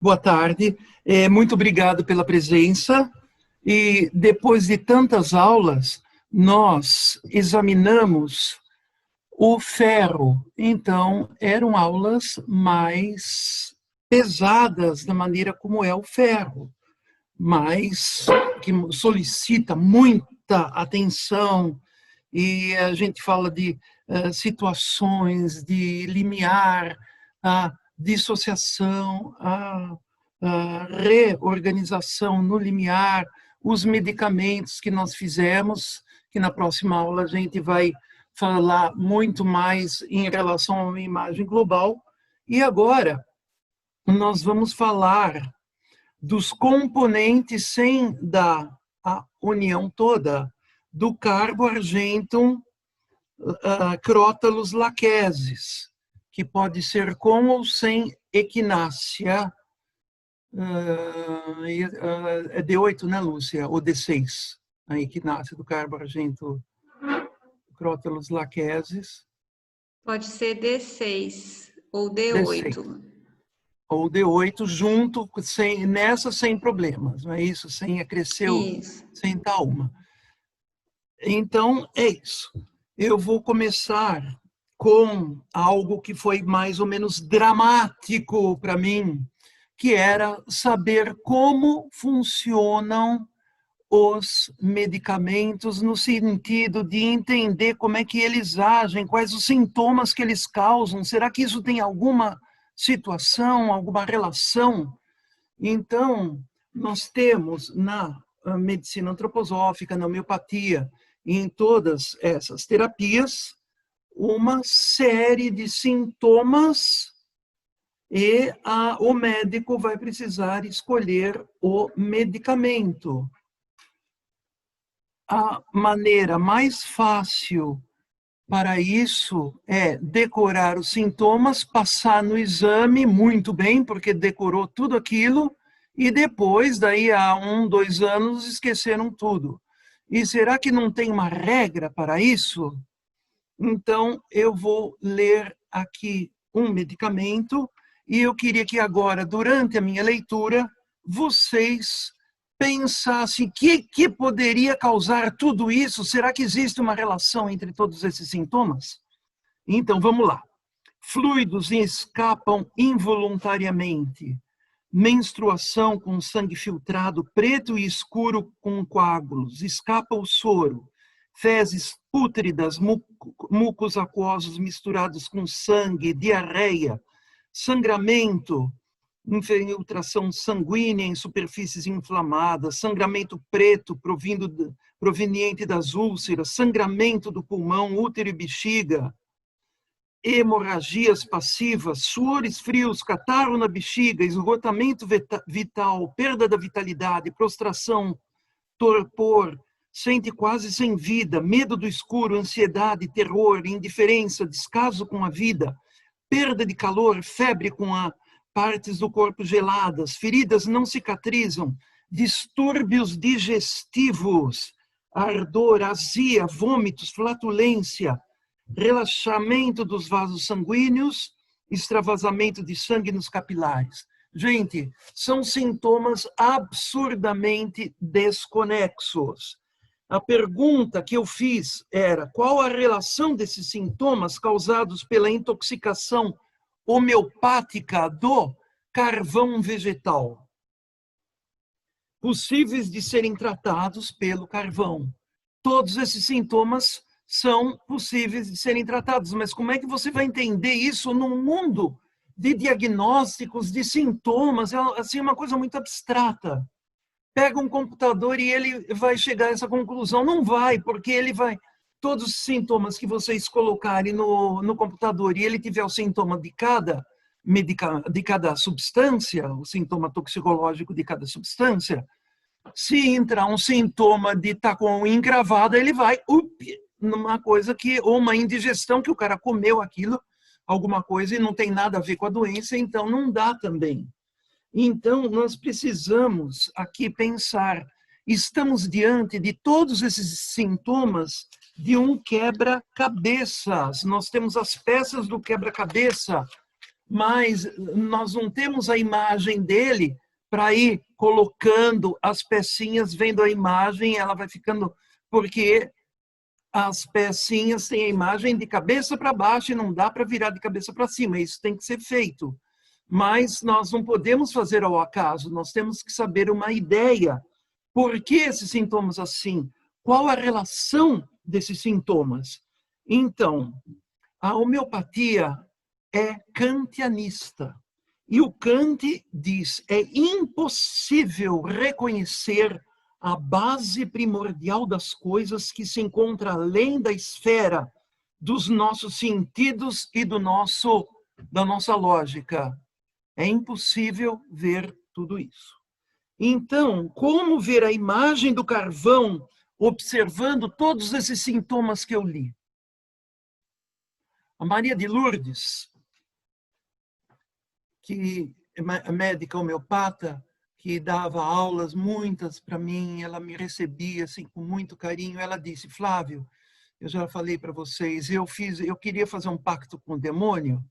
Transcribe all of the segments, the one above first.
Boa tarde, muito obrigado pela presença. E depois de tantas aulas, nós examinamos o ferro. Então, eram aulas mais pesadas da maneira como é o ferro, mas que solicita muita atenção. E a gente fala de situações de limiar, a dissociação, a reorganização no limiar, os medicamentos que nós fizemos, que na próxima aula a gente vai falar muito mais em relação a uma imagem global. E agora nós vamos falar dos componentes sem da a união toda do carbo argentum crótalus laquesis, que pode ser com ou sem equinácea. É D8, né, Lúcia? Ou D6, a equinácea do carbo argentum crótalus laquesis. Pode ser D6 ou D6. D8. Ou D8 junto, sem problemas, não é isso? Sem acrescer, sem tal uma. Então, é isso. Eu vou começar com algo que foi mais ou menos dramático para mim, que era saber como funcionam os medicamentos no sentido de entender como é que eles agem, quais os sintomas que eles causam. Será que isso tem alguma situação, alguma relação? Então, nós temos na medicina antroposófica, na homeopatia, em todas essas terapias, uma série de sintomas e o médico vai precisar escolher o medicamento. A maneira mais fácil para isso é decorar os sintomas, passar no exame muito bem, porque decorou tudo aquilo, e depois, daí a 1, 2 anos, esqueceram tudo. E será que não tem uma regra para isso? Então, eu vou ler aqui um medicamento, e eu queria que agora, durante a minha leitura, vocês pensassem que poderia causar tudo isso. Será que existe uma relação entre todos esses sintomas? Então, vamos lá. Fluidos escapam involuntariamente. Menstruação com sangue filtrado, preto e escuro com coágulos. Escapa o soro. Fezes pútridas, mucos aquosos misturados com sangue, diarreia, sangramento, infiltração sanguínea em superfícies inflamadas, sangramento preto proveniente das úlceras, sangramento do pulmão, útero e bexiga, hemorragias passivas, suores frios, catarro na bexiga, esgotamento vital, perda da vitalidade, prostração, torpor, sente quase sem vida, medo do escuro, ansiedade, terror, indiferença, descaso com a vida, perda de calor, febre com partes do corpo geladas, feridas não cicatrizam, distúrbios digestivos, ardor, azia, vômitos, flatulência, relaxamento dos vasos sanguíneos, extravasamento de sangue nos capilares. Gente, são sintomas absurdamente desconexos. A pergunta que eu fiz era: qual a relação desses sintomas causados pela intoxicação homeopática do carvão vegetal, possíveis de serem tratados pelo carvão? Todos esses sintomas são possíveis de serem tratados, mas como é que você vai entender isso num mundo de diagnósticos, de sintomas? É assim, uma coisa muito abstrata. Pega um computador e ele vai chegar a essa conclusão. Não vai, porque ele vai... Todos os sintomas que vocês colocarem no computador e ele tiver o sintoma de cada substância, o sintoma toxicológico de cada substância, se entrar um sintoma de estar com a unha encravada, ele vai numa coisa que... ou uma indigestão, que o cara comeu aquilo, alguma coisa, e não tem nada a ver com a doença, então não dá também. Então, nós precisamos aqui pensar, estamos diante de todos esses sintomas de um quebra-cabeças. Nós temos as peças do quebra-cabeça mas nós não temos a imagem dele para ir colocando as pecinhas, vendo a imagem, ela vai ficando... Porque as pecinhas têm a imagem de cabeça para baixo e não dá para virar de cabeça para cima. Isso tem que ser feito. Mas nós não podemos fazer ao acaso, nós temos que saber uma ideia. Por que esses sintomas assim? Qual a relação desses sintomas? Então, a homeopatia é kantianista. E o Kant diz, é impossível reconhecer a base primordial das coisas que se encontra além da esfera dos nossos sentidos e da nossa lógica. É impossível ver tudo isso. Então, como ver a imagem do carvão observando todos esses sintomas que eu li? A Maria de Lourdes, que é médica homeopata, que dava aulas muitas para mim, ela me recebia assim com muito carinho. Ela disse: Flávio, eu já falei para vocês, eu queria fazer um pacto com o demônio,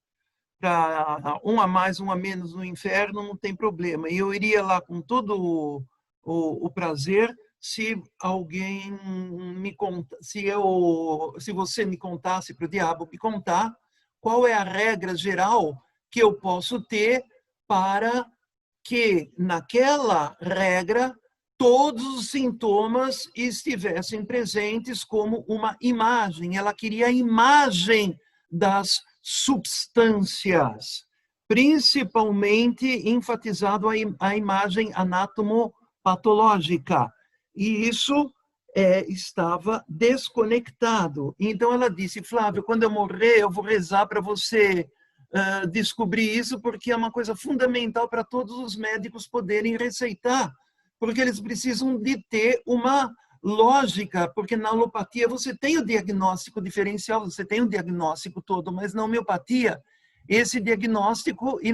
para um a mais, um a menos no inferno, não tem problema. E eu iria lá com todo o prazer, se alguém me conta, se você me contasse para o diabo me contar qual é a regra geral que eu posso ter para que naquela regra todos os sintomas estivessem presentes como uma imagem. Ela queria a imagem das substâncias, principalmente enfatizado a imagem anatomopatológica. E isso estava desconectado. Então ela disse: Flávio, quando eu morrer, eu vou rezar para você descobrir isso, porque é uma coisa fundamental para todos os médicos poderem receitar, porque eles precisam de ter uma lógica, porque na alopatia você tem o diagnóstico diferencial, você tem o diagnóstico todo, mas na homeopatia, esse diagnóstico, e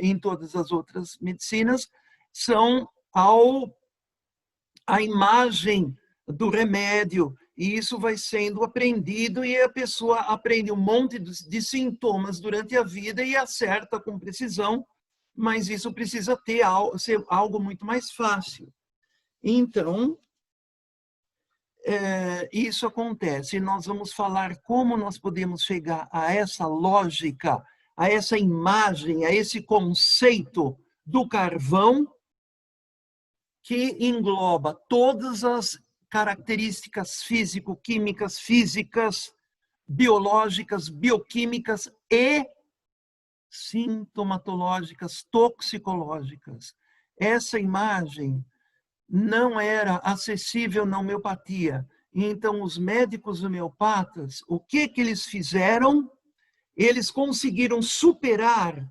em todas as outras medicinas, são a imagem do remédio, e isso vai sendo aprendido, e a pessoa aprende um monte de sintomas durante a vida e acerta com precisão, mas isso precisa ser algo muito mais fácil. Então, isso acontece. Nós vamos falar como nós podemos chegar a essa lógica, a essa imagem, a esse conceito do carvão, que engloba todas as características físico-químicas, físicas, biológicas, bioquímicas e sintomatológicas, toxicológicas. Essa imagem não era acessível na homeopatia. Então, os médicos homeopatas, o que eles fizeram? Eles conseguiram superar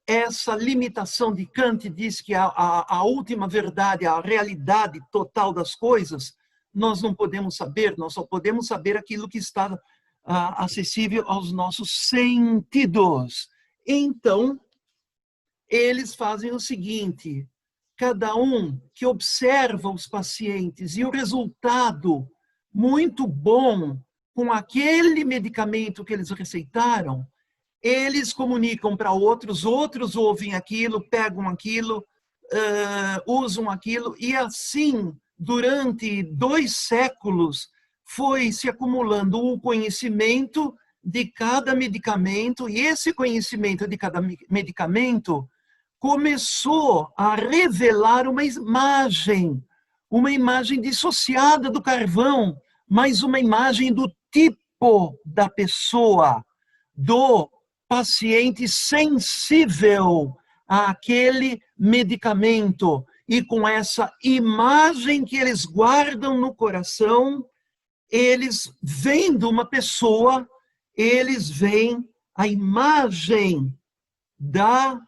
essa limitação de Kant, diz que a última verdade, a realidade total das coisas, nós não podemos saber, nós só podemos saber aquilo que está acessível aos nossos sentidos. Então, eles fazem o seguinte: cada um que observa os pacientes e o resultado muito bom com aquele medicamento que eles receitaram, eles comunicam para outros, outros ouvem aquilo, pegam aquilo, usam aquilo, e assim, durante 2 séculos, foi se acumulando o conhecimento de cada medicamento, e esse conhecimento de cada medicamento começou a revelar uma imagem dissociada do carvão, mas uma imagem do tipo da pessoa, do paciente sensível àquele medicamento. E com essa imagem que eles guardam no coração, eles vendo uma pessoa, eles veem a imagem da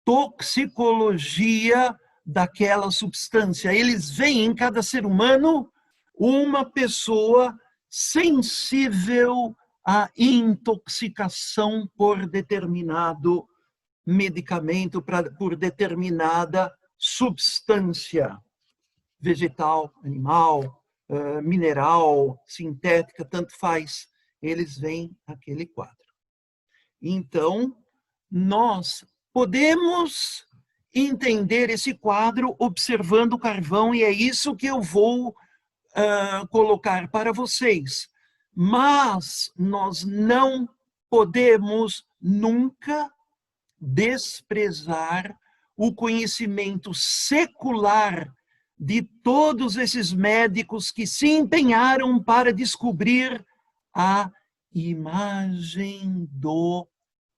toxicologia daquela substância. Eles veem em cada ser humano uma pessoa sensível à intoxicação por determinado medicamento, por determinada substância, vegetal, animal, mineral, sintética, tanto faz. Eles veem aquele quadro. Então, nós podemos entender esse quadro observando o carvão, e é isso que eu vou colocar para vocês. Mas nós não podemos nunca desprezar o conhecimento secular de todos esses médicos que se empenharam para descobrir a imagem do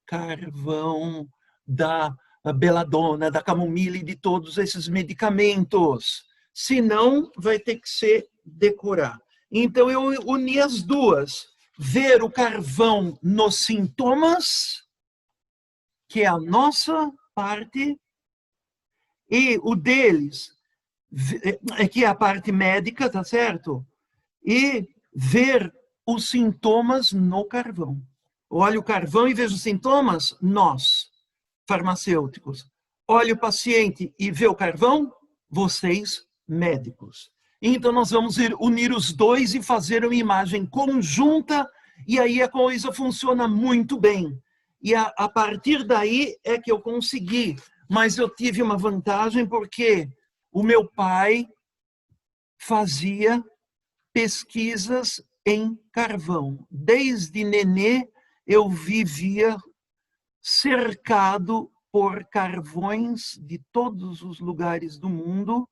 carvão, da beladona, da camomila e de todos esses medicamentos. Senão, vai ter que ser decorar. Então, eu uni as duas. Ver o carvão nos sintomas, que é a nossa parte, e o deles, que é a parte médica, tá certo? E ver os sintomas no carvão. Olha o carvão e veja os sintomas, nós, farmacêuticos. Olha o paciente e vê o carvão, vocês, médicos. Então, nós vamos unir os dois e fazer uma imagem conjunta, e aí a coisa funciona muito bem. E a partir daí é que eu consegui. Mas eu tive uma vantagem porque o meu pai fazia pesquisas em carvão. Desde nenê, eu vivia cercado por carvões de todos os lugares do mundo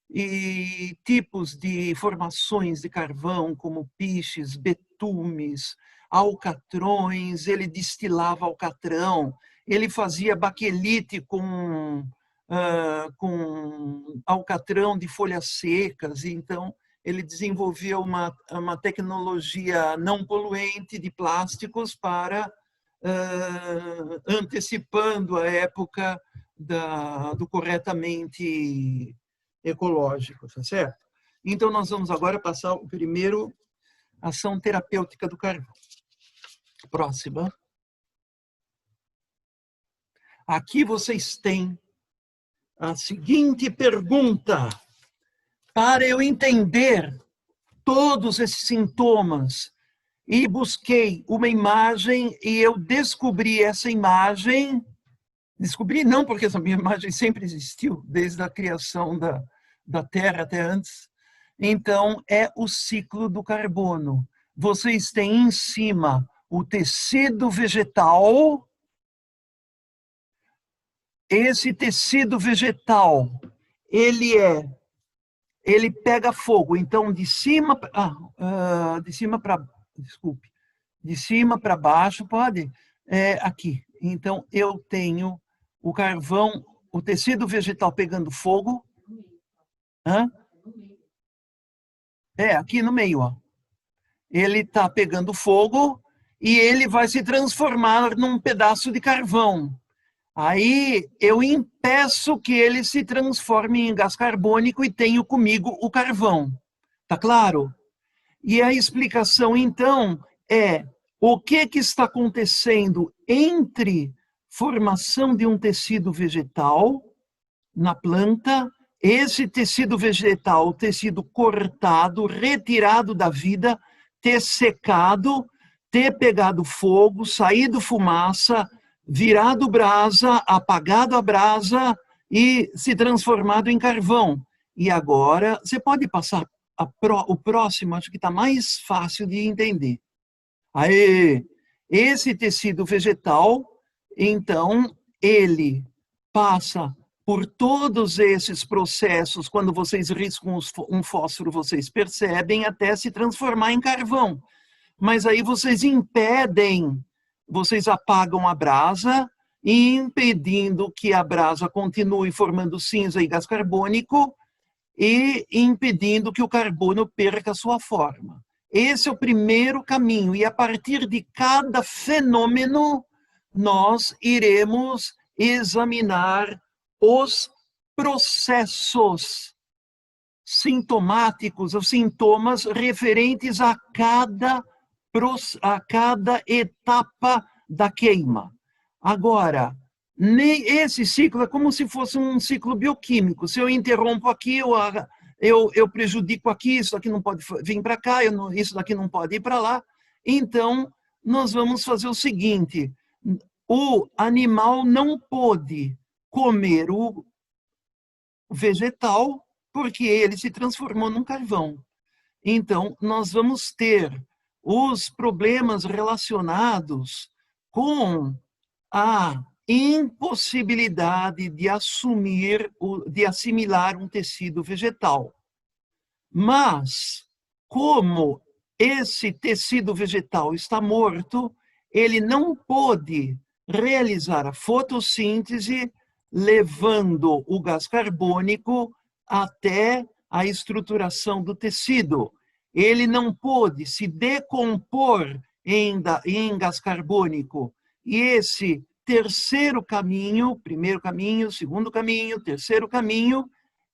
e tipos de formações de carvão, como piches, betumes, alcatrões. Ele destilava alcatrão, ele fazia baquelite com alcatrão de folhas secas. Então, ele desenvolveu uma tecnologia não poluente de plásticos para antecipando a época do corretamente ecológico, tá certo? Então, nós vamos agora passar o primeiro ação terapêutica do carvão. Próxima. Aqui vocês têm a seguinte pergunta. Para eu entender todos esses sintomas, e busquei uma imagem e eu descobri essa imagem. Descobri não, porque essa minha imagem sempre existiu, desde a criação da Terra até antes. Então, é o ciclo do carbono. Vocês têm em cima o tecido vegetal. Esse tecido vegetal, ele pega fogo. Então, de cima para baixo, pode? Aqui. Então, eu tenho o carvão, o tecido vegetal pegando fogo. Aqui no meio, ó. Ele está pegando fogo e ele vai se transformar num pedaço de carvão. Aí eu impeço que ele se transforme em gás carbônico e tenho comigo o carvão. Tá claro? E a explicação, então, é o que está acontecendo entre formação de um tecido vegetal na planta, esse tecido vegetal, tecido cortado, retirado da vida, ter secado, ter pegado fogo, saído fumaça, virado brasa, apagado a brasa e se transformado em carvão. E agora, você pode passar o próximo, acho que está mais fácil de entender. Aí, esse tecido vegetal, então, ele passa por todos esses processos. Quando vocês riscam um fósforo, vocês percebem, até se transformar em carvão. Mas aí vocês impedem, vocês apagam a brasa, impedindo que a brasa continue formando cinza e gás carbônico e impedindo que o carbono perca sua forma. Esse é o primeiro caminho. E a partir de cada fenômeno, nós iremos examinar os processos sintomáticos, os sintomas referentes a cada etapa da queima. Agora, esse ciclo é como se fosse um ciclo bioquímico. Se eu interrompo aqui, eu prejudico aqui, isso daqui não pode vir para cá, isso daqui não pode ir para lá. Então, nós vamos fazer o seguinte, o animal não pôde comer o vegetal porque ele se transformou num carvão. Então, nós vamos ter os problemas relacionados com a impossibilidade de assimilar um tecido vegetal. Mas, como esse tecido vegetal está morto, ele não pôde realizar a fotossíntese, levando o gás carbônico até a estruturação do tecido. Ele não pôde se decompor em gás carbônico. E esse terceiro caminho, primeiro caminho, segundo caminho, terceiro caminho,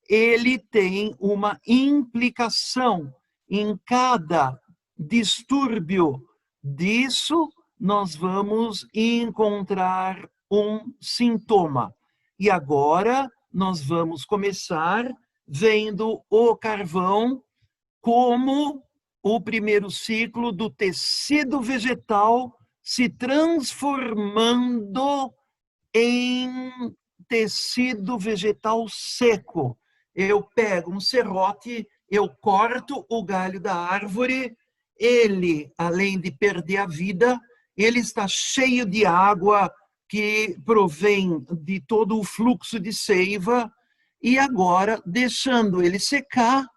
ele tem uma implicação em cada distúrbio disso, nós vamos encontrar um sintoma. E agora nós vamos começar vendo o carvão como o primeiro ciclo do tecido vegetal se transformando em tecido vegetal seco. Eu pego um serrote, eu corto o galho da árvore, ele, além de perder a vida, ele está cheio de água que provém de todo o fluxo de seiva, e agora, deixando ele secar,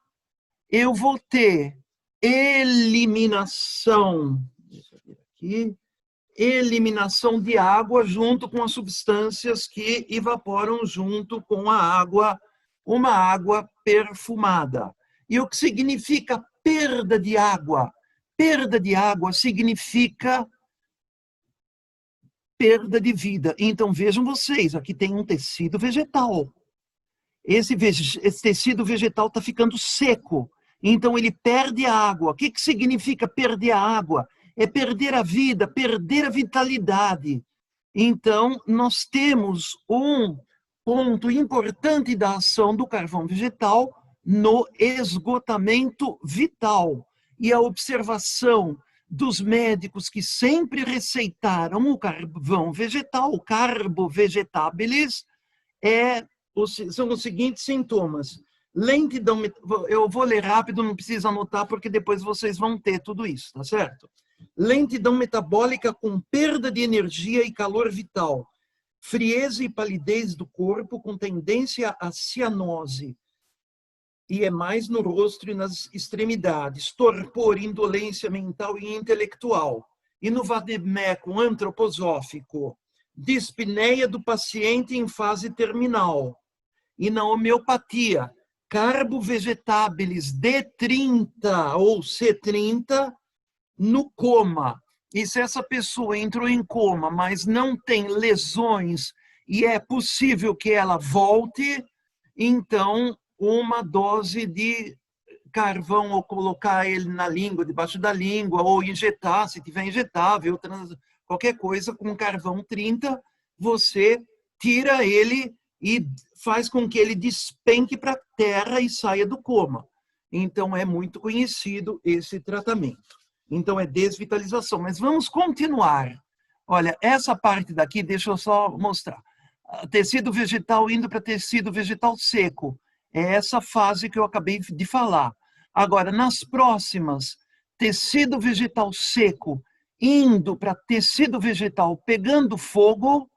eu vou ter eliminação, deixa eu ver aqui, eliminação de água junto com as substâncias que evaporam junto com a água, uma água perfumada. E o que significa perda de água? Perda de água significa perda de vida. Então, vejam vocês, aqui tem um tecido vegetal. Esse tecido vegetal está ficando seco. Então, ele perde a água. O que significa perder a água? É perder a vida, perder a vitalidade. Então, nós temos um ponto importante da ação do carvão vegetal no esgotamento vital. E a observação dos médicos que sempre receitaram o carvão vegetal, o carbo vegetabilis, são os seguintes sintomas. Lentidão, eu vou ler rápido, não precisa anotar, porque depois vocês vão ter tudo isso, tá certo? Lentidão metabólica com perda de energia e calor vital. Frieza e palidez do corpo com tendência à cianose. E é mais no rosto e nas extremidades. Torpor, indolência mental e intelectual. E no vademécum antroposófico. Dispneia do paciente em fase terminal. E na homeopatia, carbo vegetabilis D30 ou C30 no coma. E se essa pessoa entrou em coma, mas não tem lesões e é possível que ela volte, então uma dose de carvão, ou colocar ele na língua, debaixo da língua, ou injetar, se tiver injetável, qualquer coisa com carvão 30, você tira ele e faz com que ele despenque para a terra e saia do coma. Então, é muito conhecido esse tratamento. Então, é desvitalização. Mas vamos continuar. Olha, essa parte daqui, deixa eu só mostrar. Tecido vegetal indo para tecido vegetal seco. É essa fase que eu acabei de falar. Agora, nas próximas, tecido vegetal seco indo para tecido vegetal pegando fogo,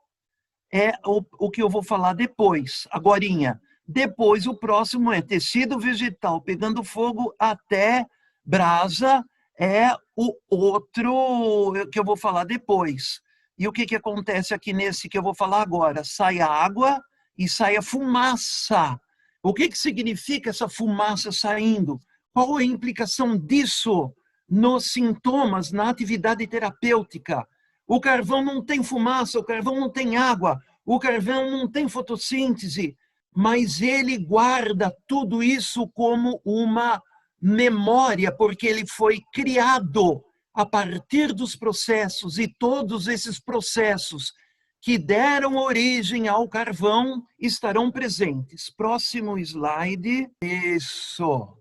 é o que eu vou falar depois, agorinha. Depois, o próximo é tecido vegetal pegando fogo até brasa, é o outro que eu vou falar depois. E o que acontece aqui nesse que eu vou falar agora? Sai a água e sai a fumaça. O que significa essa fumaça saindo? Qual a implicação disso nos sintomas, na atividade terapêutica? O carvão não tem fumaça, o carvão não tem água, o carvão não tem fotossíntese, mas ele guarda tudo isso como uma memória, porque ele foi criado a partir dos processos, e todos esses processos que deram origem ao carvão estarão presentes. Próximo slide. Isso.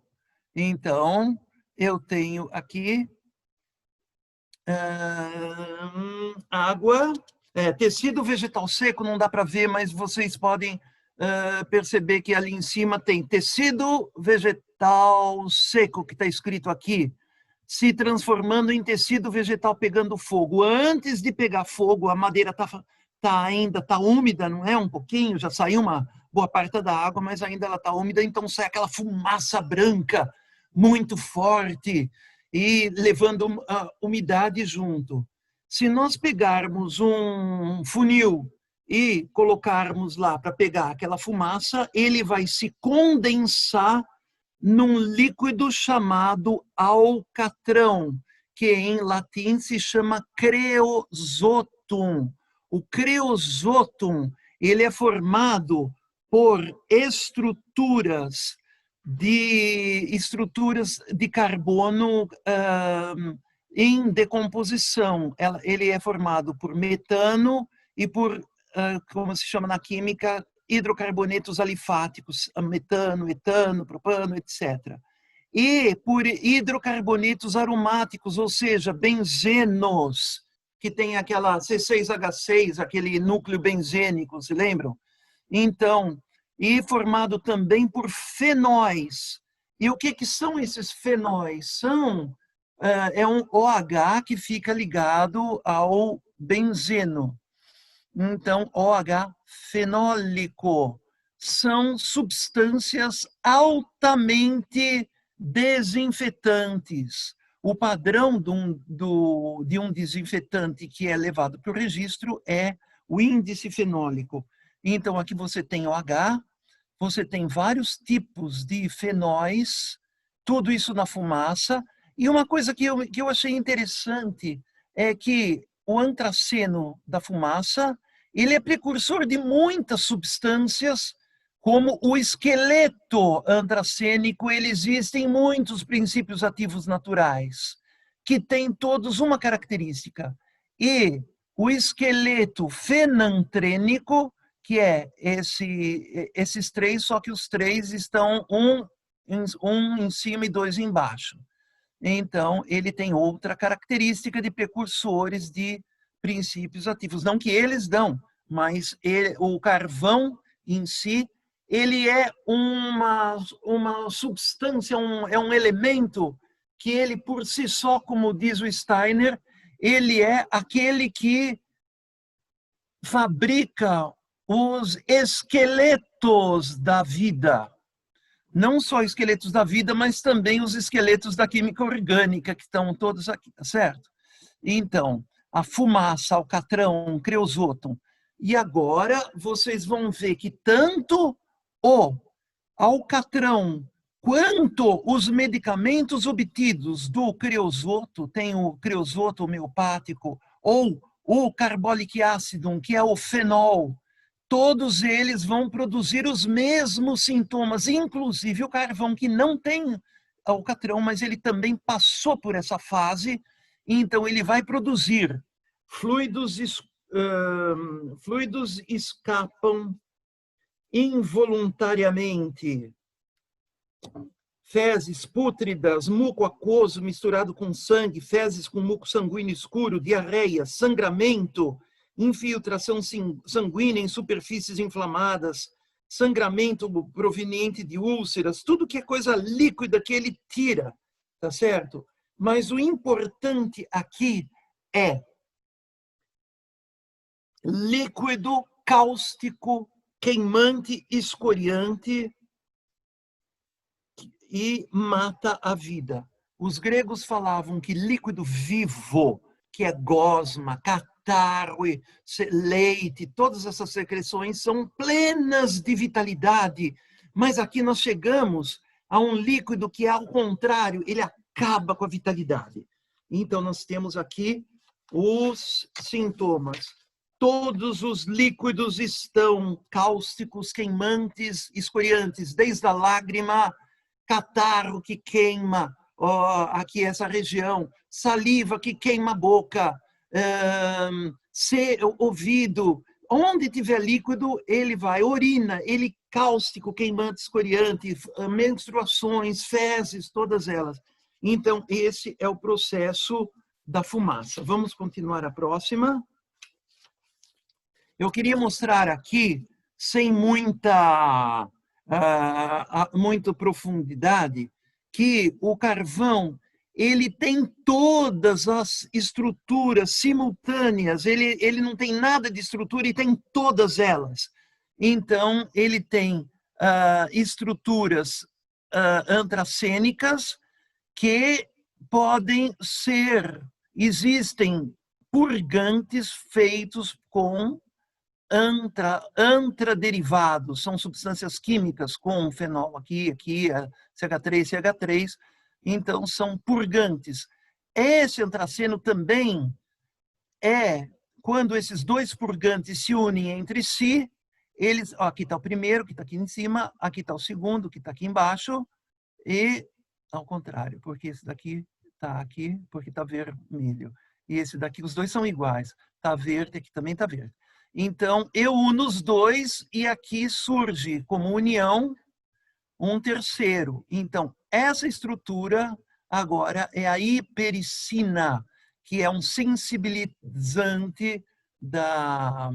Então, eu tenho aqui água, tecido vegetal seco, não dá para ver, mas vocês podem perceber que ali em cima tem tecido vegetal seco, que está escrito aqui, se transformando em tecido vegetal pegando fogo. Antes de pegar fogo, a madeira ainda está úmida, não é? Um pouquinho, já saiu uma boa parte da água, mas ainda ela está úmida, então sai aquela fumaça branca muito forte e levando a umidade junto. Se nós pegarmos um funil e colocarmos lá para pegar aquela fumaça, ele vai se condensar num líquido chamado alcatrão, que em latim se chama creosotum. O creosotum, ele é formado por estruturas de carbono em decomposição. Ele é formado por metano e por, como se chama na química, hidrocarbonetos alifáticos, metano, etano, propano, etc. E por hidrocarbonetos aromáticos, ou seja, benzenos, que tem aquela C6H6, aquele núcleo benzênico, se lembram? Então, e formado também por fenóis. E o que são esses fenóis? É um OH que fica ligado ao benzeno. Então, OH fenólico. São substâncias altamente desinfetantes. O padrão de um desinfetante que é levado para o registro é o índice fenólico. Então, aqui você tem OH, você tem vários tipos de fenóis, tudo isso na fumaça. E uma coisa que eu achei interessante é que o antraceno da fumaça, ele é precursor de muitas substâncias, como o esqueleto antracênico. Ele existem muitos princípios ativos naturais, que têm todos uma característica. E o esqueleto fenantrênico, que é esses três, só que os três estão um em cima e dois embaixo. Então, ele tem outra característica de precursores de princípios ativos. Não que eles dão, mas o carvão em si, ele é uma substância, é um elemento que ele por si só, como diz o Steiner, ele é aquele que fabrica os esqueletos da vida. Não só esqueletos da vida, mas também os esqueletos da química orgânica, que estão todos aqui, certo? Então, a fumaça, alcatrão, creosotum. E agora vocês vão ver que tanto o alcatrão quanto os medicamentos obtidos do creosoto, tem o creosoto homeopático, ou o carbolic acidum, que é o fenol, todos eles vão produzir os mesmos sintomas, inclusive o carvão, que não tem alcatrão, mas ele também passou por essa fase, então ele vai produzir fluidos escapam involuntariamente, fezes pútridas, muco aquoso misturado com sangue, fezes com muco sanguíneo escuro, diarreia, sangramento, infiltração sanguínea em superfícies inflamadas, sangramento proveniente de úlceras, tudo que é coisa líquida que ele tira, tá certo? Mas o importante aqui é líquido cáustico, queimante, escoriante e mata a vida. Os gregos falavam que líquido vivo, que é gosma, catarro, leite, todas essas secreções são plenas de vitalidade, mas aqui nós chegamos a um líquido que, ao contrário, ele acaba com a vitalidade. Então, nós temos aqui os sintomas. Todos os líquidos estão cáusticos, queimantes, escoriantes, desde a lágrima, catarro que queima aqui essa região, saliva que queima a boca, ouvido, onde tiver líquido, ele vai, urina, ele cáustico, queimante, escoriante, menstruações, fezes, todas elas. Então, esse é o processo da fumaça. Vamos continuar a próxima. Eu queria mostrar aqui, sem muita profundidade, que o carvão ele tem todas as estruturas simultâneas, ele não tem nada de estrutura e tem todas elas. Então, ele tem estruturas antracênicas que podem ser, existem purgantes feitos com antraderivados, são substâncias químicas com fenol aqui, CH3, CH3, então são purgantes. Esse antraceno também é quando esses dois purgantes se unem entre si, eles, ó, aqui está o primeiro, que está aqui em cima, aqui está o segundo, que está aqui embaixo, e ao contrário, porque esse daqui está aqui, porque está vermelho. E esse daqui, os dois são iguais. Está verde, aqui também está verde. Então, eu uno os dois e aqui surge como união um terceiro. Então, essa estrutura agora é a hipericina, que é um sensibilizante da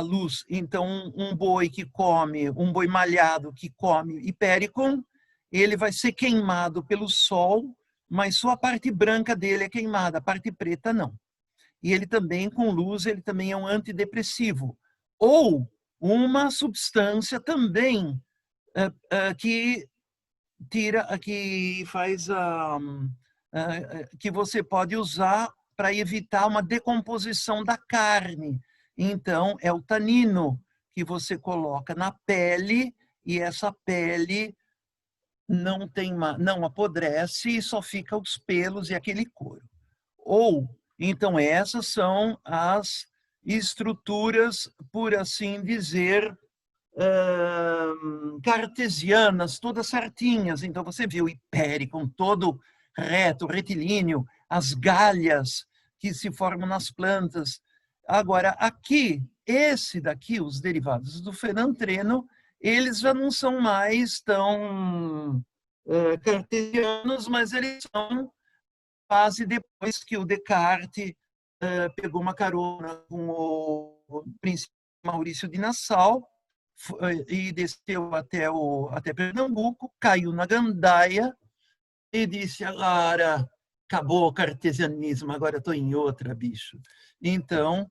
luz. Então, um boi que come, um boi malhado que come hipericon, ele vai ser queimado pelo sol, mas só a parte branca dele é queimada, a parte preta não. E ele também, com luz, ele também é um antidepressivo. Ou uma substância também que faz que você pode usar para evitar uma decomposição da carne. Então, é o tanino que você coloca na pele e essa pele não apodrece e só fica os pelos e aquele couro. Ou, então, essas são as estruturas, por assim dizer, cartesianas, todas certinhas. Então, você viu o hipéricon todo reto, retilíneo, as galhas que se formam nas plantas. Agora, aqui, esse daqui, os derivados do fenantreno, eles já não são mais tão cartesianos, mas eles são quase depois que o Descartes pegou uma carona com o príncipe Maurício de Nassau e desceu até Pernambuco, caiu na gandaia e disse, agora acabou o cartesianismo, agora estou em outra, bicho. Então,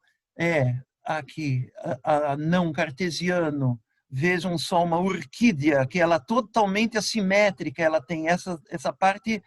aqui, a não cartesiano, vejam só uma orquídea, que ela é totalmente assimétrica, ela tem essa parte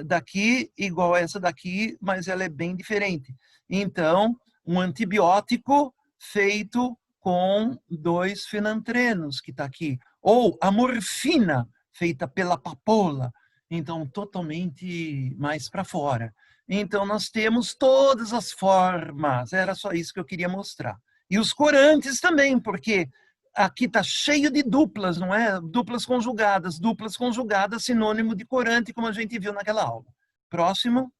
daqui igual a essa daqui, mas ela é bem diferente. Então, um antibiótico feito com 2 fenantrenos, que está aqui. Ou a morfina, feita pela papoula, então totalmente mais para fora. Então, nós temos todas as formas, era só isso que eu queria mostrar. E os corantes também, porque aqui está cheio de duplas, não é? Duplas conjugadas, sinônimo de corante, como a gente viu naquela aula. Próximo.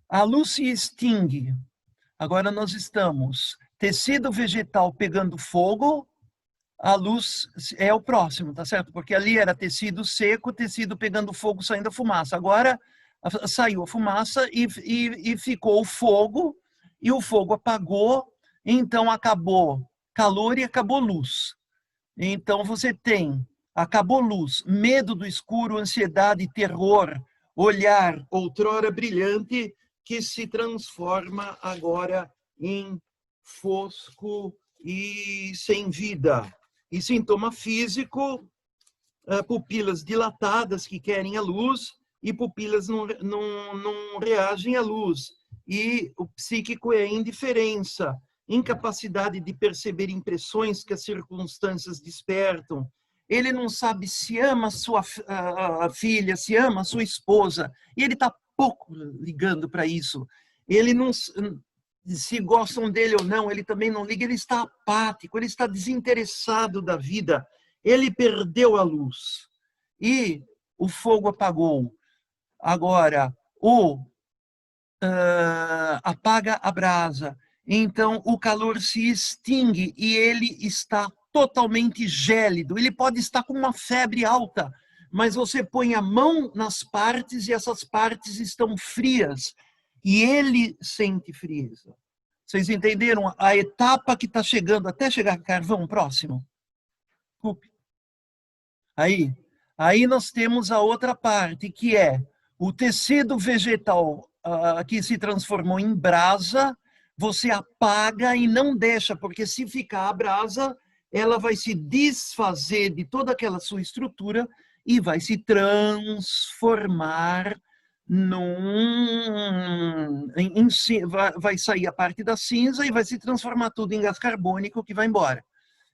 A luz se extingue. Agora nós estamos tecido vegetal pegando fogo, a luz é o próximo, tá certo? Porque ali era tecido seco, tecido pegando fogo, saindo a fumaça. Agora saiu a fumaça e ficou o fogo, e o fogo apagou, então acabou calor e acabou luz. Então você tem, acabou luz, medo do escuro, ansiedade, terror, olhar outrora brilhante, que se transforma agora em fosco e sem vida. E sintoma físico, pupilas dilatadas que querem a luz e pupilas não reagem à luz. E o psíquico é indiferença, incapacidade de perceber impressões que as circunstâncias despertam. Ele não sabe se ama sua filha, se ama sua esposa, e ele está pouco ligando para isso. Ele não, se gostam dele ou não, ele também não liga, ele está apático, ele está desinteressado da vida, ele perdeu a luz e o fogo apagou. Agora, apaga a brasa, então o calor se extingue e ele está totalmente gélido. Ele pode estar com uma febre alta, mas você põe a mão nas partes e essas partes estão frias. e ele sente frieza. Vocês entenderam a etapa que está chegando até chegar carvão próximo? Aí nós temos a outra parte, que é o tecido vegetal que se transformou em brasa, você apaga e não deixa, porque se ficar a brasa, ela vai se desfazer de toda aquela sua estrutura e vai se transformar vai sair a parte da cinza e vai se transformar tudo em gás carbônico que vai embora.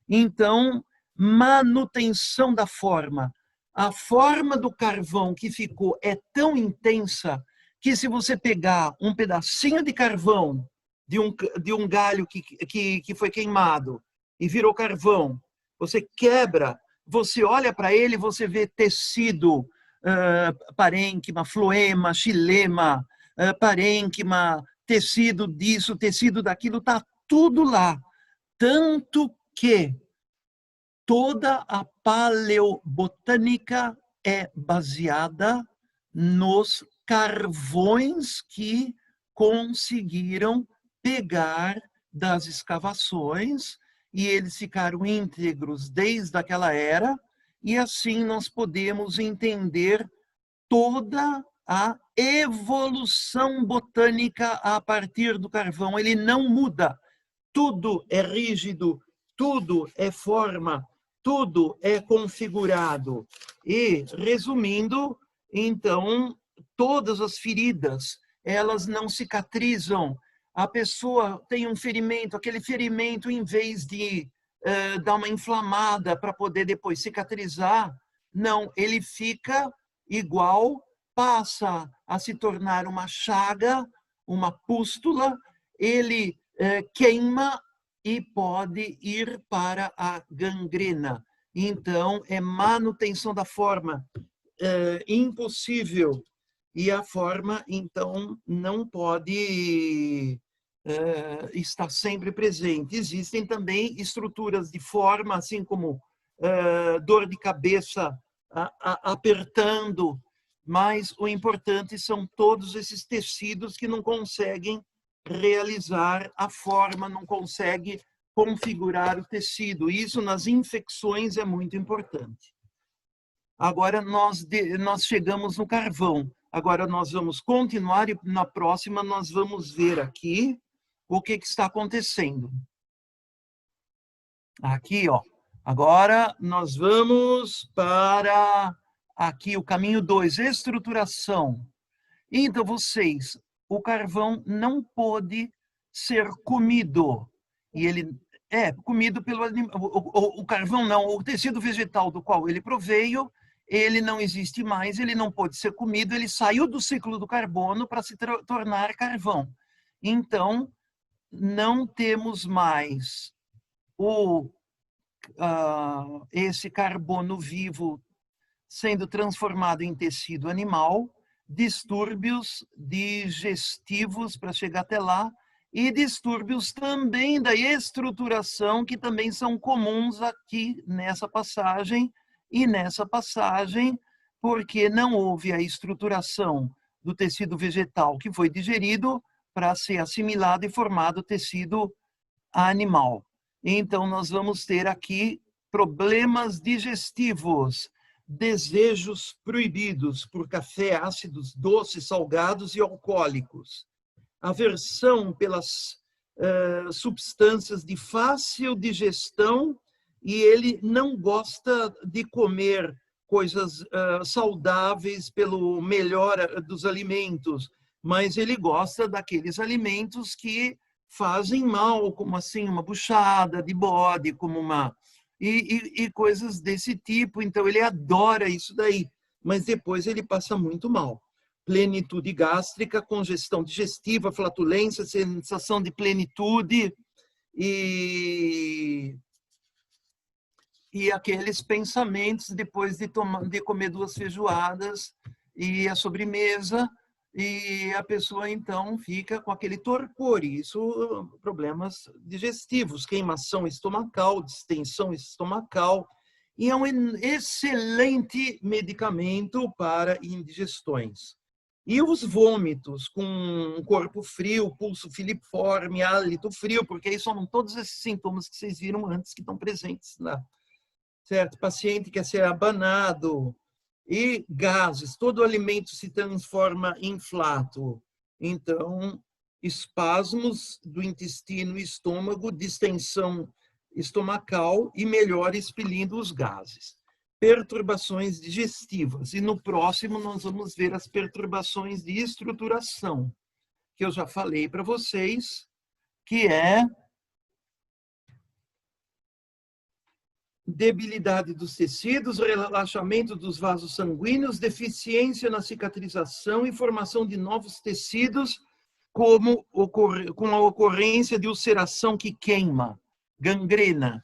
Então, manutenção da forma. A forma do carvão que ficou é tão intensa que se você pegar um pedacinho de carvão de um galho que foi queimado e virou carvão, você quebra, você olha para ele, você vê tecido, parênquima, floema, xilema, parênquima, tecido disso, tecido daquilo, está tudo lá. Tanto que toda a paleobotânica é baseada nos carvões que conseguiram pegar das escavações e eles ficaram íntegros desde aquela era, e assim nós podemos entender toda a evolução botânica a partir do carvão. Ele não muda, tudo é rígido, tudo é forma, tudo é configurado. E, resumindo, então, todas as feridas, elas não cicatrizam. A pessoa tem um ferimento, aquele ferimento, em vez de dar uma inflamada para poder depois cicatrizar, não, ele fica igual, passa a se tornar uma chaga, uma pústula, ele queima e pode ir para a gangrena. Então, é manutenção da forma impossível. E a forma, então, não pode estar sempre presente. Existem também estruturas de forma, assim como dor de cabeça apertando, mas o importante são todos esses tecidos que não conseguem realizar a forma, não consegue configurar o tecido. Isso nas infecções é muito importante. Agora nós chegamos no carvão. Agora nós vamos continuar e na próxima nós vamos ver aqui o que está acontecendo. Aqui, ó. Agora nós vamos para aqui o caminho 2, estruturação. Então vocês, o carvão não pode ser comido. E ele é comido pelo animal. O carvão não, o tecido vegetal do qual ele proveio, ele não existe mais, ele não pode ser comido, ele saiu do ciclo do carbono para se tornar carvão. Então, não temos mais esse carbono vivo sendo transformado em tecido animal, distúrbios digestivos para chegar até lá, e distúrbios também da estruturação, que também são comuns aqui nessa passagem, e nessa passagem, porque não houve a estruturação do tecido vegetal que foi digerido para ser assimilado e formado tecido animal. Então, nós vamos ter aqui problemas digestivos, desejos proibidos por café, ácidos, doces, salgados e alcoólicos, aversão pelas substâncias de fácil digestão, e ele não gosta de comer coisas saudáveis pelo melhor dos alimentos, mas ele gosta daqueles alimentos que fazem mal, como assim uma buchada de bode, como e coisas desse tipo. Então ele adora isso daí, mas depois ele passa muito mal. Plenitude gástrica, congestão digestiva, flatulência, sensação de plenitude e aqueles pensamentos depois de comer 2 feijoadas e a sobremesa, e a pessoa então fica com aquele torpor, isso problemas digestivos, queimação estomacal, distensão estomacal, e é um excelente medicamento para indigestões. E os vômitos, com um corpo frio, pulso filiforme, hálito frio, porque aí são todos esses sintomas que vocês viram antes que estão presentes lá. Certo? Paciente quer ser abanado. E gases, todo alimento se transforma em flato. Então, espasmos do intestino e estômago, distensão estomacal e melhora expelindo os gases. Perturbações digestivas. E no próximo nós vamos ver as perturbações de estruturação, que eu já falei para vocês, que é debilidade dos tecidos, relaxamento dos vasos sanguíneos, deficiência na cicatrização e formação de novos tecidos, com a ocorrência de ulceração que queima, gangrena.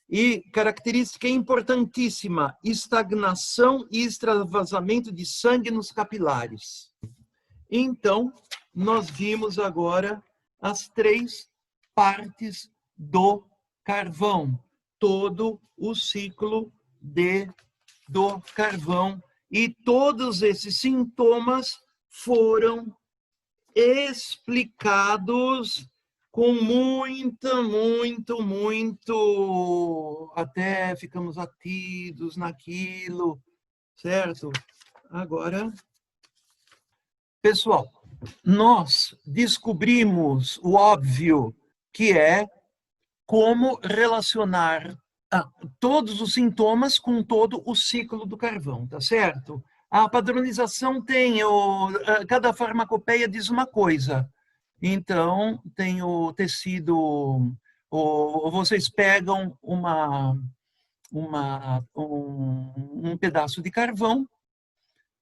E característica importantíssima, estagnação e extravasamento de sangue nos capilares. Então, nós vimos agora as 3 partes do carvão, todo o ciclo do carvão, e todos esses sintomas foram explicados com muito, até ficamos atidos naquilo, certo? Agora, pessoal, nós descobrimos o óbvio, que é como relacionar todos os sintomas com todo o ciclo do carvão, tá certo? A padronização tem, cada farmacopeia diz uma coisa. Então, tem o tecido, vocês pegam um pedaço de carvão,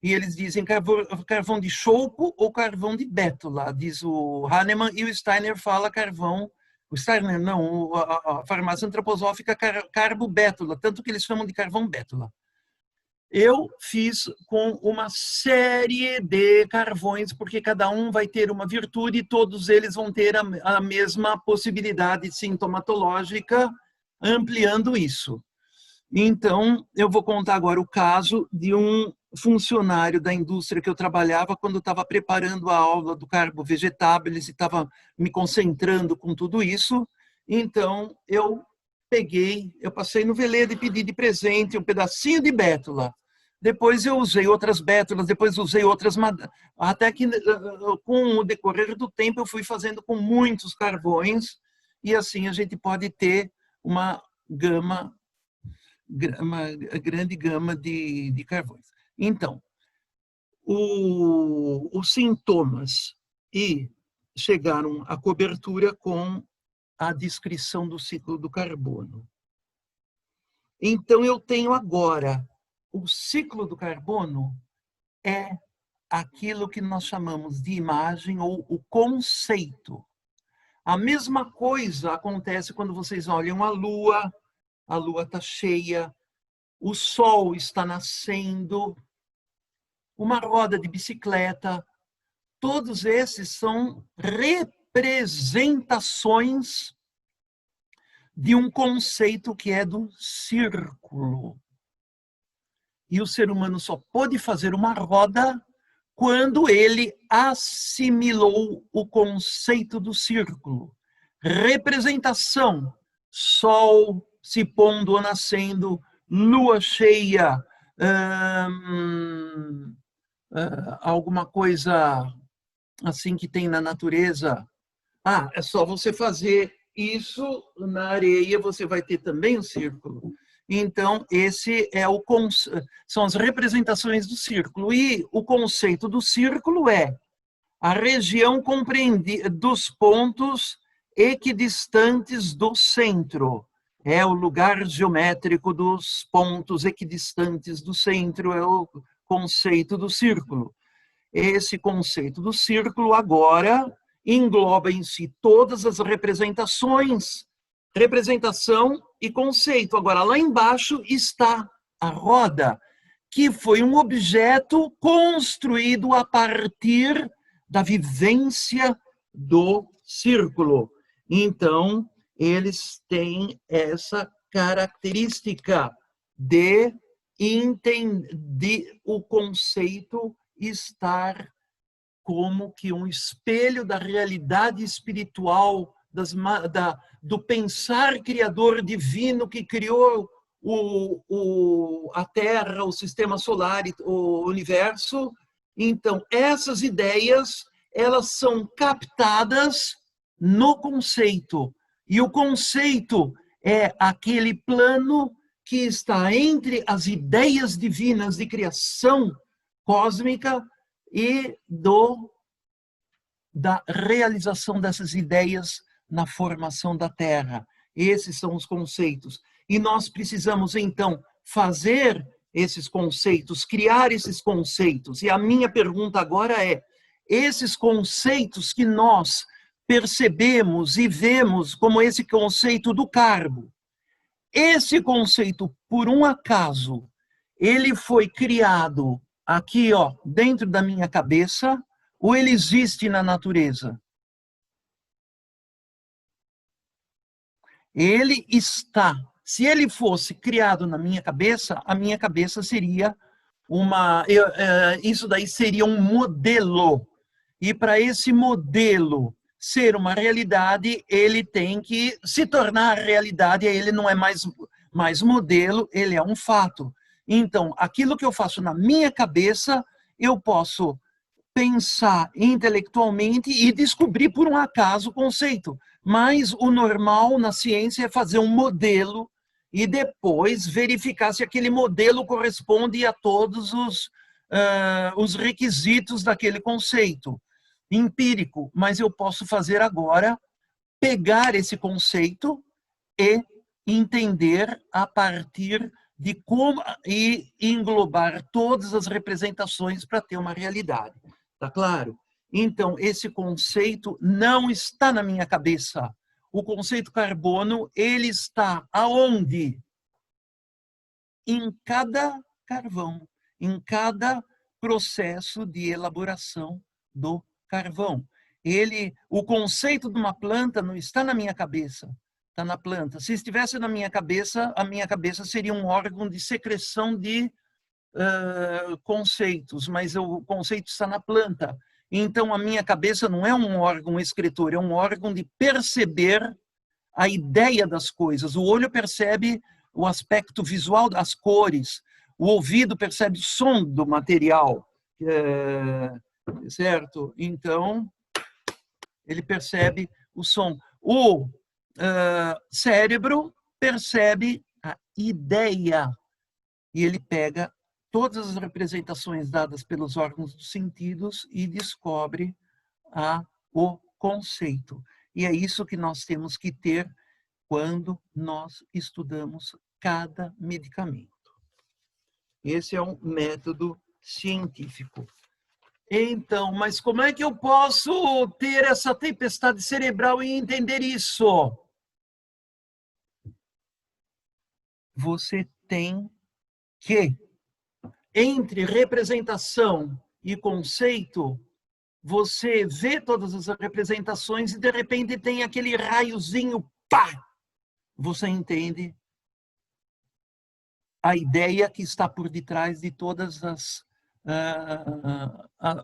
e eles dizem carvão de chopo ou carvão de bétula, diz o Hahnemann, e o Steiner fala carvão, o Steiner não, a farmácia antroposófica carbobétula, tanto que eles chamam de carvão bétula. Eu fiz com uma série de carvões, porque cada um vai ter uma virtude e todos eles vão ter a mesma possibilidade sintomatológica, ampliando isso. Então, eu vou contar agora o caso de um funcionário da indústria que eu trabalhava quando eu estava preparando a aula do carbo vegetáveis e estava me concentrando com tudo isso. Então, eu passei no Veleda e pedi de presente um pedacinho de bétula. Depois eu usei outras bétulas, depois usei outras, até que com o decorrer do tempo eu fui fazendo com muitos carvões, e assim a gente pode ter uma grande gama de carvões. Então, os sintomas e chegaram à cobertura com a descrição do ciclo do carbono. Então, eu tenho agora, o ciclo do carbono é aquilo que nós chamamos de imagem ou o conceito. A mesma coisa acontece quando vocês olham a lua está cheia, o sol está nascendo, uma roda de bicicleta, todos esses são representações de um conceito que é do círculo. E o ser humano só pôde fazer uma roda quando ele assimilou o conceito do círculo. Representação, sol se pondo ou nascendo, lua cheia, alguma coisa assim que tem na natureza. É só você fazer isso na areia, você vai ter também um círculo. Então, esse é são as representações do círculo. E o conceito do círculo é a região compreendida dos pontos equidistantes do centro. É o lugar geométrico dos pontos equidistantes do centro, é o conceito do círculo. Esse conceito do círculo agora engloba em si todas as representações, representação e conceito. Agora, lá embaixo está a roda, que foi um objeto construído a partir da vivência do círculo. Então, eles têm essa característica de entender o conceito estar como que um espelho da realidade espiritual, do pensar criador divino que criou a Terra, o sistema solar, o universo. Então, essas ideias, elas são captadas no conceito. E o conceito é aquele plano que está entre as ideias divinas de criação cósmica e da realização dessas ideias na formação da Terra. Esses são os conceitos. E nós precisamos, então, fazer esses conceitos, criar esses conceitos. E a minha pergunta agora é, esses conceitos que nós percebemos e vemos como esse conceito do carbo, esse conceito, por um acaso, ele foi criado aqui, ó, dentro da minha cabeça, ou ele existe na natureza? Ele está. Se ele fosse criado na minha cabeça, a minha cabeça seria isso daí seria um modelo. E para esse modelo ser uma realidade, ele tem que se tornar realidade, ele não é mais modelo, ele é um fato. Então, aquilo que eu faço na minha cabeça, eu posso pensar intelectualmente e descobrir por um acaso o conceito. Mas o normal na ciência é fazer um modelo e depois verificar se aquele modelo corresponde a todos os requisitos daquele conceito empírico. Mas eu posso fazer agora, pegar esse conceito e entender a partir de como e englobar todas as representações para ter uma realidade. Tá claro? Então, esse conceito não está na minha cabeça. O conceito carbono, ele está aonde? Em cada carvão, em cada processo de elaboração do carvão. O conceito de uma planta não está na minha cabeça, está na planta. Se estivesse na minha cabeça, a minha cabeça seria um órgão de secreção de conceitos, mas o conceito está na planta. Então, a minha cabeça não é um órgão escritor, é um órgão de perceber a ideia das coisas. O olho percebe o aspecto visual das cores, o ouvido percebe o som do material, certo? Então, ele percebe o som. O cérebro percebe a ideia e ele pega todas as representações dadas pelos órgãos dos sentidos e descobre o conceito. E é isso que nós temos que ter quando nós estudamos cada medicamento. Esse é um método científico. Então, mas como é que eu posso ter essa tempestade cerebral e entender isso? Você tem que, entre representação e conceito, você vê todas as representações e de repente tem aquele raiozinho, pá! Você entende a ideia que está por detrás de todas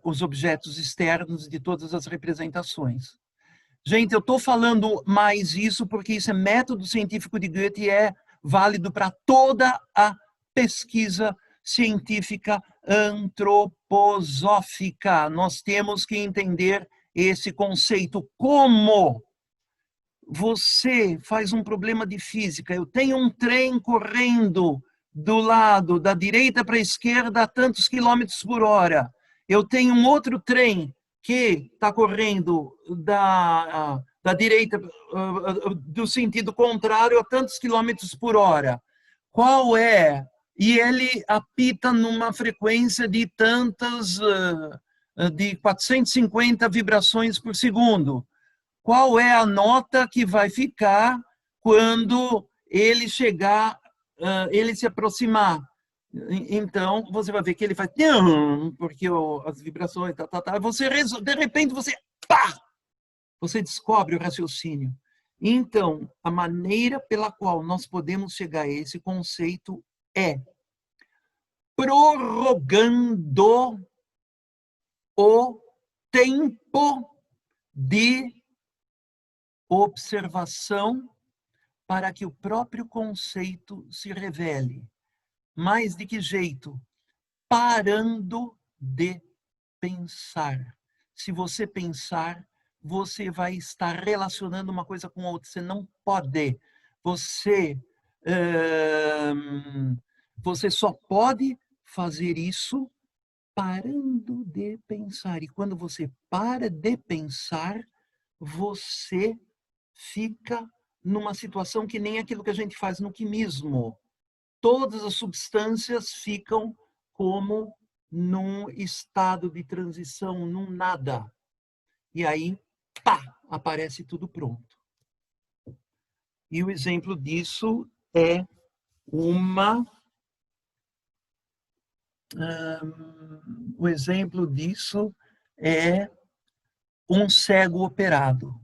os objetos externos, de todas as representações. Gente, eu estou falando mais isso porque isso é método científico de Goethe e é válido para toda a pesquisa científica antroposófica. Nós temos que entender esse conceito. Como você faz um problema de física? Eu tenho um trem correndo do lado da direita para a esquerda a tantos quilômetros por hora. Eu tenho um outro trem que está correndo da direita, do sentido contrário, a tantos quilômetros por hora. Qual é? E ele apita numa frequência de de 450 vibrações por segundo. Qual é a nota que vai ficar quando ele chegar, ele se aproximar? Então, você vai ver que ele faz, porque as vibrações, de repente pá! Você descobre o raciocínio. Então, a maneira pela qual nós podemos chegar a esse conceito é prorrogando o tempo de observação para que o próprio conceito se revele. Mas de que jeito? Parando de pensar. Se você pensar, você vai estar relacionando uma coisa com outra. Você não pode. Você só pode fazer isso parando de pensar. E quando você para de pensar, você fica numa situação que nem aquilo que a gente faz no quimismo. Todas as substâncias ficam como num estado de transição, num nada. E aí, pá, aparece tudo pronto. E o exemplo disso é o exemplo disso é um cego operado.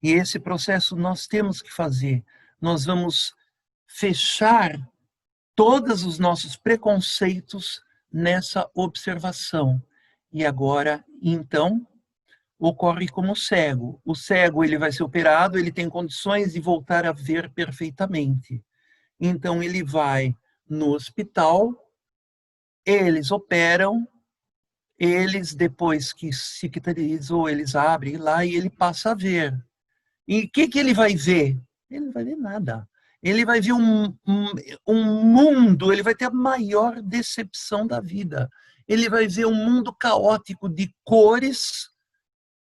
E esse processo nós temos que fazer. Nós vamos fechar todos os nossos preconceitos nessa observação. E agora, então, ocorre como cego. O cego, ele vai ser operado, ele tem condições de voltar a ver perfeitamente. Então, ele vai no hospital, eles operam, eles, depois que cicatrizou, eles abrem lá e ele passa a ver. E o que ele vai ver? Ele não vai ver nada. Ele vai ver um mundo, ele vai ter a maior decepção da vida. Ele vai ver um mundo caótico de cores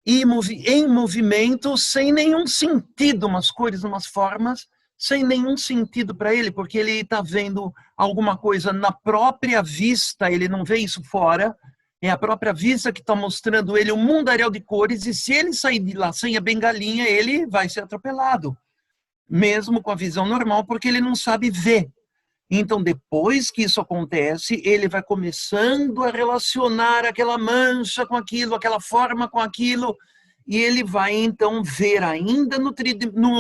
e em movimento, sem nenhum sentido, umas cores, umas formas, sem nenhum sentido para ele, porque ele está vendo alguma coisa na própria vista, ele não vê isso fora, é a própria vista que está mostrando ele um mundaréu de cores, e se ele sair de lá sem a bengalinha, ele vai ser atropelado, mesmo com a visão normal, porque ele não sabe ver. Então, depois que isso acontece, ele vai começando a relacionar aquela mancha com aquilo, aquela forma com aquilo, e ele vai, então, ver ainda no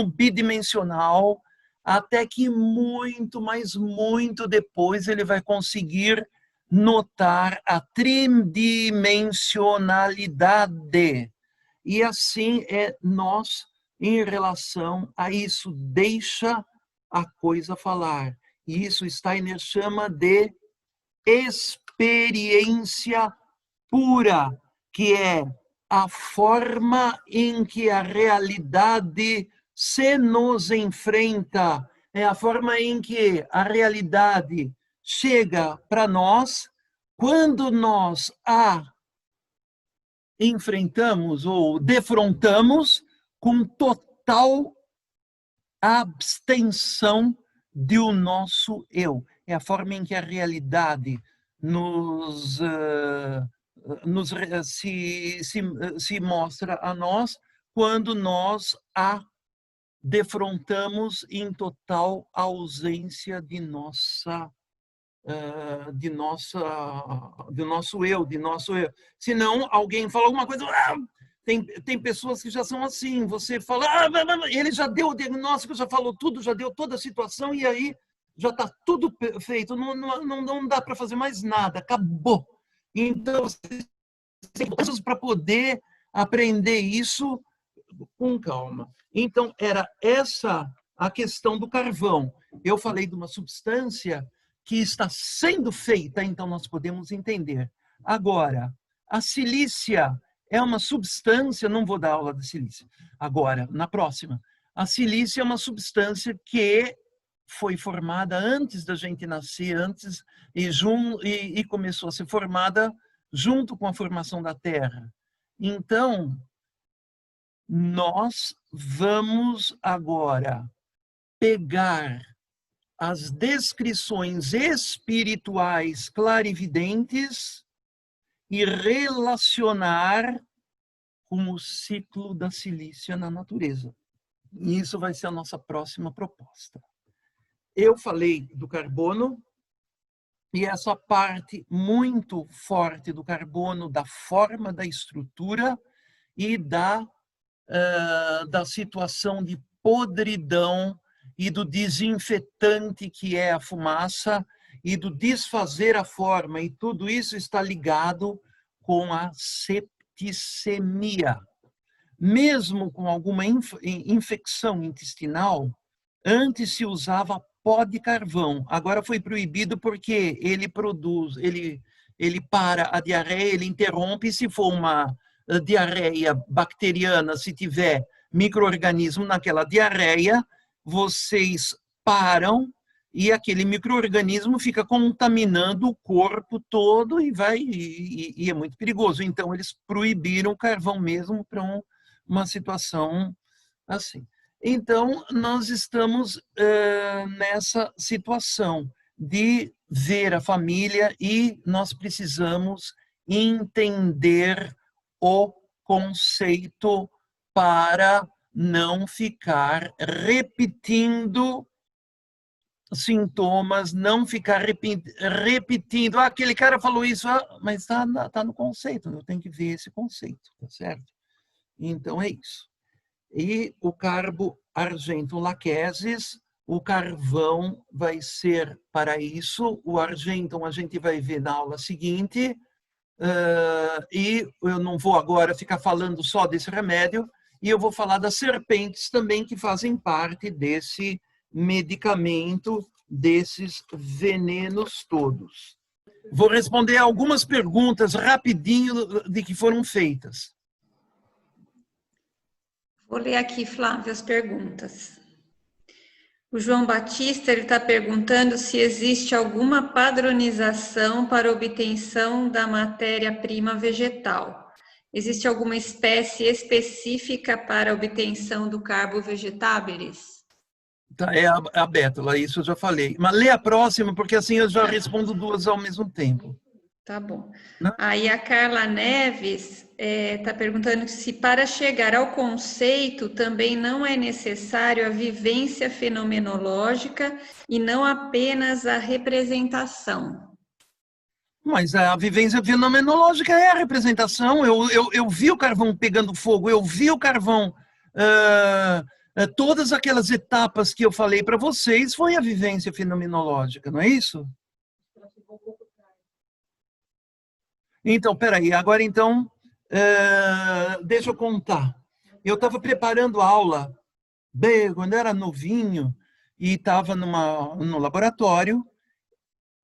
bidimensional, até que muito, mas muito depois, ele vai conseguir notar a tridimensionalidade. E assim é nós em relação a isso. Deixa a coisa falar. E isso Steiner chama de experiência pura, que é a forma em que a realidade se nos enfrenta, é a forma em que a realidade chega para nós quando nós a enfrentamos ou defrontamos com total abstenção do nosso eu. É a forma em que a realidade se mostra a nós quando nós a defrontamos em total ausência de nosso eu. Senão alguém fala alguma coisa, tem pessoas que já são assim, você fala, ele já deu o diagnóstico, já falou tudo, já deu toda a situação, e aí já está tudo feito, não dá para fazer mais nada, acabou. Então, você tem coisas para poder aprender isso com calma. Então, era essa a questão do carvão. Eu falei de uma substância que está sendo feita, então nós podemos entender. Agora, a silícia é uma substância, não vou dar aula de silícia agora, na próxima. A silícia é uma substância que foi formada antes da gente nascer, e começou a ser formada junto com a formação da Terra. Então, nós vamos agora pegar as descrições espirituais clarividentes e relacionar com o ciclo da silícia na natureza. E isso vai ser a nossa próxima proposta. Eu falei do carbono, e essa parte muito forte do carbono, da forma da estrutura e da situação de podridão e do desinfetante que é a fumaça, e do desfazer a forma, e tudo isso está ligado com a septicemia. Mesmo com alguma infecção intestinal, antes se usava pó de carvão. Agora foi proibido porque ele para a diarreia, ele interrompe. Se for uma diarreia bacteriana, se tiver micro-organismo naquela diarreia, vocês param e aquele micro-organismo fica contaminando o corpo todo e é muito perigoso. Então, eles proibiram o carvão mesmo para uma situação assim. Então, nós estamos nessa situação de ver a família e nós precisamos entender o conceito para não ficar repetindo sintomas, não ficar repetindo. Ah, aquele cara falou isso, mas está no conceito, eu tenho que ver esse conceito, tá certo? Então, é isso. E o carbo argento laquesis, o carvão vai ser para isso. O argento a gente vai ver na aula seguinte. E eu não vou agora ficar falando só desse remédio, e eu vou falar das serpentes também, que fazem parte desse medicamento, desses venenos todos. Vou responder algumas perguntas rapidinho de que foram feitas. Vou ler aqui, Flávia, as perguntas. O João Batista está perguntando se existe alguma padronização para obtenção da matéria-prima vegetal. Existe alguma espécie específica para obtenção do carbo vegetabilis? Tá, é a bétula, isso eu já falei. Mas lê a próxima, porque assim eu já respondo duas ao mesmo tempo. Tá bom. Não? Aí a Carla Neves está perguntando se para chegar ao conceito também não é necessário a vivência fenomenológica e não apenas a representação. Mas a vivência fenomenológica é a representação. Eu vi o carvão pegando fogo, eu vi o carvão... todas aquelas etapas que eu falei para vocês foi a vivência fenomenológica, não é isso? Então, peraí, agora então, deixa eu contar. Eu estava preparando a aula, bem, quando eu era novinho, e estava no laboratório,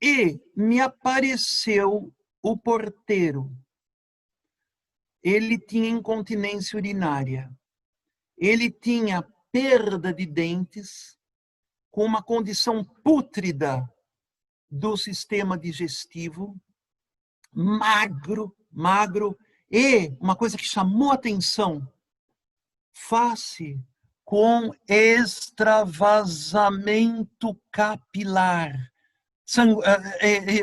e me apareceu o porteiro. Ele tinha incontinência urinária. Ele tinha perda de dentes, com uma condição pútrida do sistema digestivo, magro, e uma coisa que chamou a atenção, face com extravasamento capilar.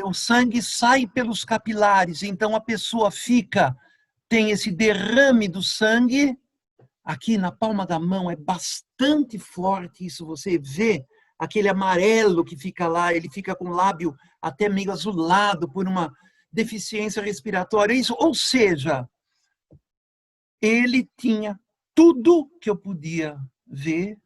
O sangue sai pelos capilares, então a pessoa tem esse derrame do sangue, aqui na palma da mão, é bastante forte isso, você vê aquele amarelo que fica lá, ele fica com o lábio até meio azulado por uma deficiência respiratória, isso, ou seja, ele tinha tudo que eu podia ver.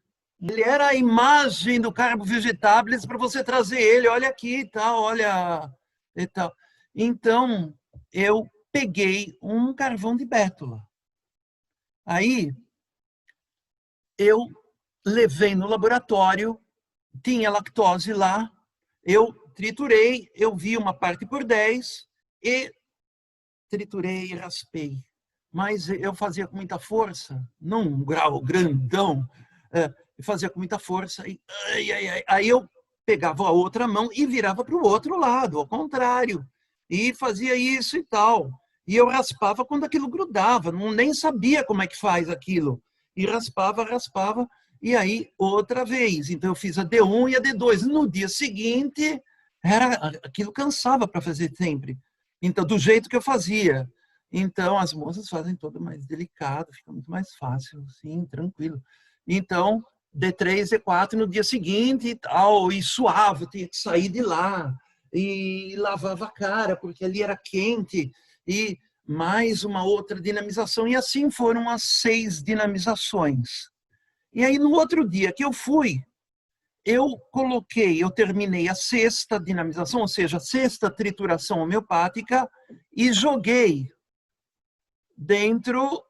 Ele era a imagem do carbo vegetabilis para você trazer ele, olha aqui e tal, olha e tal. Então, eu peguei um carvão de bétula. Aí, eu levei no laboratório, tinha lactose lá, eu triturei, eu vi uma parte por 10 e triturei e raspei. Mas eu fazia com muita força, num grau grandão, eu fazia com muita força, e aí eu pegava a outra mão e virava para o outro lado, ao contrário, e fazia isso e tal. E eu raspava quando aquilo grudava, nem sabia como é que faz aquilo. E raspava, e aí outra vez. Então eu fiz a D1 e a D2. No dia seguinte, aquilo cansava para fazer sempre. Então, do jeito que eu fazia. Então, as moças fazem tudo mais delicado, fica muito mais fácil, assim, tranquilo. Então, D3, D4 no dia seguinte e tal, e suave, eu tinha que sair de lá, e lavava a cara, porque ali era quente, e mais uma outra dinamização, e assim foram as 6 dinamizações. E aí, no outro dia que eu fui, eu terminei a sexta dinamização, ou seja, a sexta trituração homeopática, e joguei dentro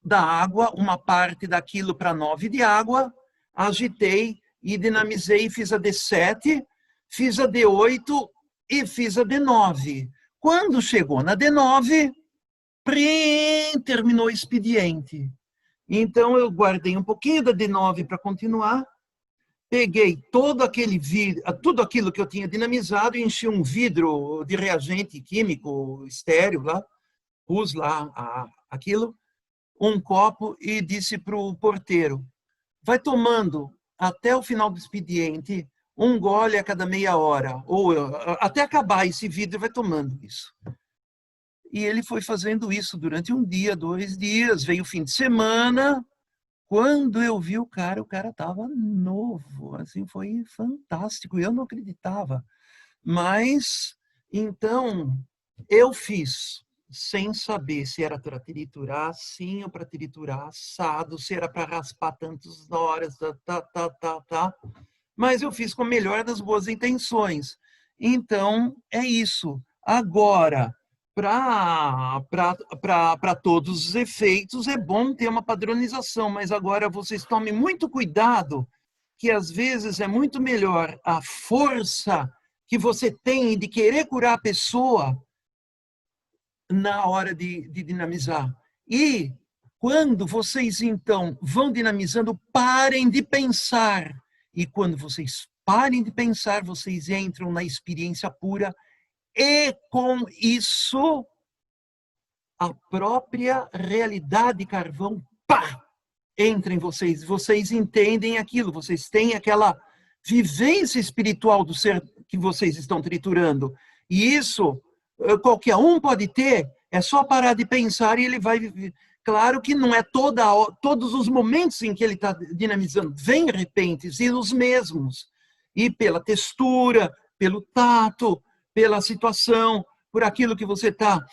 da água uma parte daquilo para 9 de água, agitei e dinamizei, fiz a D7, fiz a D8 e fiz a D9. Quando chegou na D9, terminou o expediente. Então, eu guardei um pouquinho da D9 para continuar, peguei todo aquele vidro, tudo aquilo que eu tinha dinamizado e enchi um vidro de reagente químico estéreo lá, pus lá aquilo, um copo e disse para o porteiro, vai tomando até o final do expediente um gole a cada meia hora, ou até acabar esse vidro, vai tomando isso. E ele foi fazendo isso durante um dia, 2 dias, veio o fim de semana. Quando eu vi o cara estava novo, assim, foi fantástico, eu não acreditava. Mas, então, eu fiz, sem saber se era para triturar assim ou para triturar assado, se era para raspar tantas horas, mas eu fiz com a melhor das boas intenções. Então, é isso. Agora, para todos os efeitos, é bom ter uma padronização, mas agora vocês tomem muito cuidado, que às vezes é muito melhor a força que você tem de querer curar a pessoa na hora de dinamizar. E quando vocês, então, vão dinamizando, parem de pensar. E quando vocês parem de pensar, vocês entram na experiência pura. E com isso, a própria realidade carvão, pá, entra em vocês. Vocês entendem aquilo, vocês têm aquela vivência espiritual do ser que vocês estão triturando. E isso, qualquer um pode ter, é só parar de pensar e ele vai... Claro que não é todos os momentos em que ele está dinamizando, vem repentes e os mesmos. E pela textura, pelo tato, pela situação, por aquilo que você está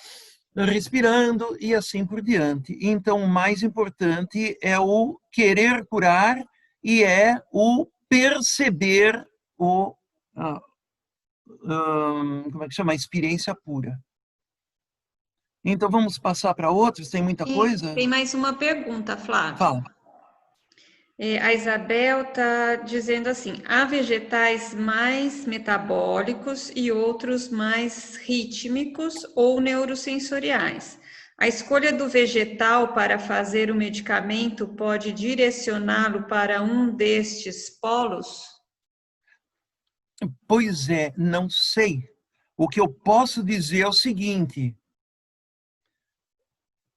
respirando e assim por diante. Então, o mais importante é o querer curar e é o perceber como é que chama? A experiência pura. Então, vamos passar para outros? Tem muita coisa? Tem mais uma pergunta, Flávio. Fala. A Isabel está dizendo assim, há vegetais mais metabólicos e outros mais rítmicos ou neurosensoriais. A escolha do vegetal para fazer o medicamento pode direcioná-lo para um destes polos? Pois é, não sei. O que eu posso dizer é o seguinte,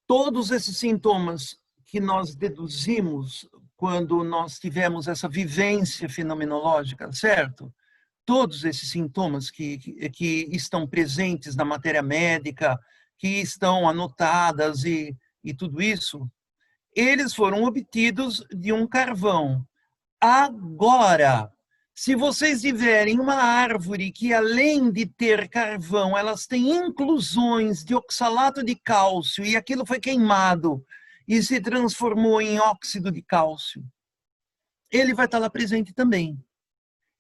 todos esses sintomas que nós deduzimos quando nós tivemos essa vivência fenomenológica, certo? Todos esses sintomas que estão presentes na matéria médica, que estão anotadas e tudo isso, eles foram obtidos de um carvão. Agora, se vocês tiverem uma árvore que, além de ter carvão, elas têm inclusões de oxalato de cálcio, e aquilo foi queimado e se transformou em óxido de cálcio, ele vai estar lá presente também.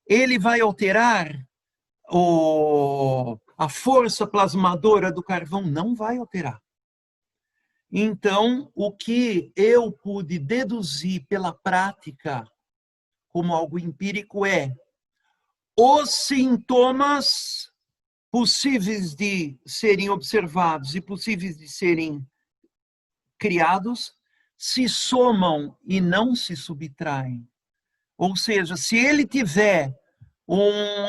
Ele vai alterar a força plasmadora do carvão? Não vai alterar. Então, o que eu pude deduzir pela prática, como algo empírico, é os sintomas possíveis de serem observados e possíveis de serem criados se somam e não se subtraem. Ou seja, se ele tiver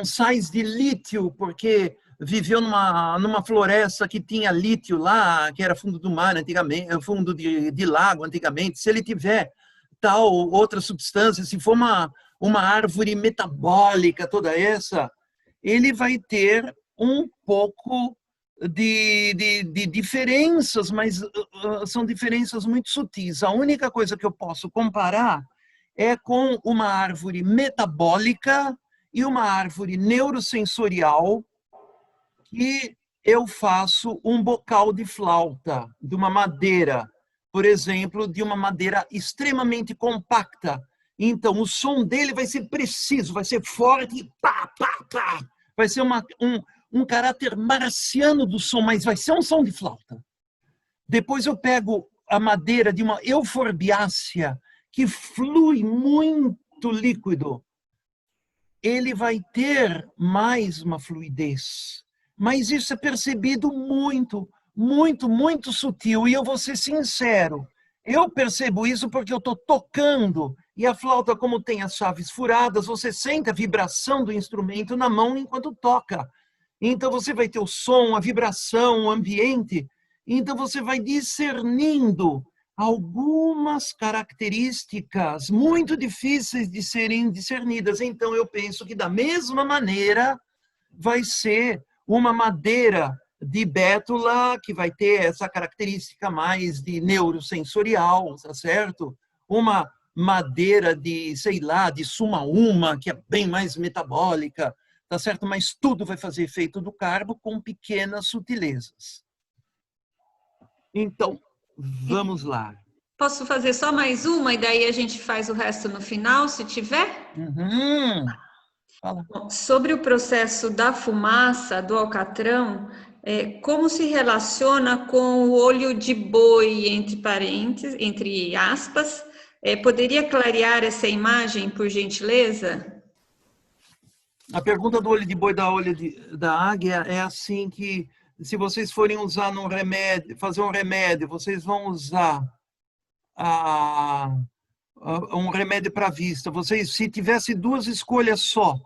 sais de lítio, porque viveu numa floresta que tinha lítio lá, que era fundo do mar antigamente, fundo de lago antigamente, se ele tiver tal outra substância, se for uma árvore metabólica toda essa, ele vai ter um pouco de diferenças, mas são diferenças muito sutis. A única coisa que eu posso comparar é com uma árvore metabólica e uma árvore neurosensorial que eu faço um bocal de flauta, de uma madeira, por exemplo, de uma madeira extremamente compacta, Então, o som dele vai ser preciso, vai ser forte, pá, pá, pá. Vai ser um caráter marciano do som, mas vai ser um som de flauta. Depois eu pego a madeira de uma euforbiácea, que flui muito líquido. Ele vai ter mais uma fluidez. Mas isso é percebido muito, muito, muito sutil. E eu vou ser sincero, eu percebo isso porque eu estou tocando. E a flauta, como tem as chaves furadas, você sente a vibração do instrumento na mão enquanto toca. Então você vai ter o som, a vibração, o ambiente. Então você vai discernindo algumas características muito difíceis de serem discernidas. Então eu penso que da mesma maneira vai ser uma madeira de bétula, que vai ter essa característica mais de neurosensorial, tá certo? Uma madeira de, sei lá, de suma-uma, que é bem mais metabólica, tá certo? Mas tudo vai fazer efeito do carbo com pequenas sutilezas. Então, vamos lá. Posso fazer só mais uma e daí a gente faz o resto no final, se tiver? Fala. Bom, sobre o processo da fumaça, do alcatrão, como se relaciona com o olho de boi, entre parênteses, entre aspas? Poderia clarear essa imagem, por gentileza? A pergunta do olho de boi da águia é assim que, se vocês forem usar num remédio, fazer um remédio, vocês vão usar um remédio para vista. Vocês, se tivesse duas escolhas só,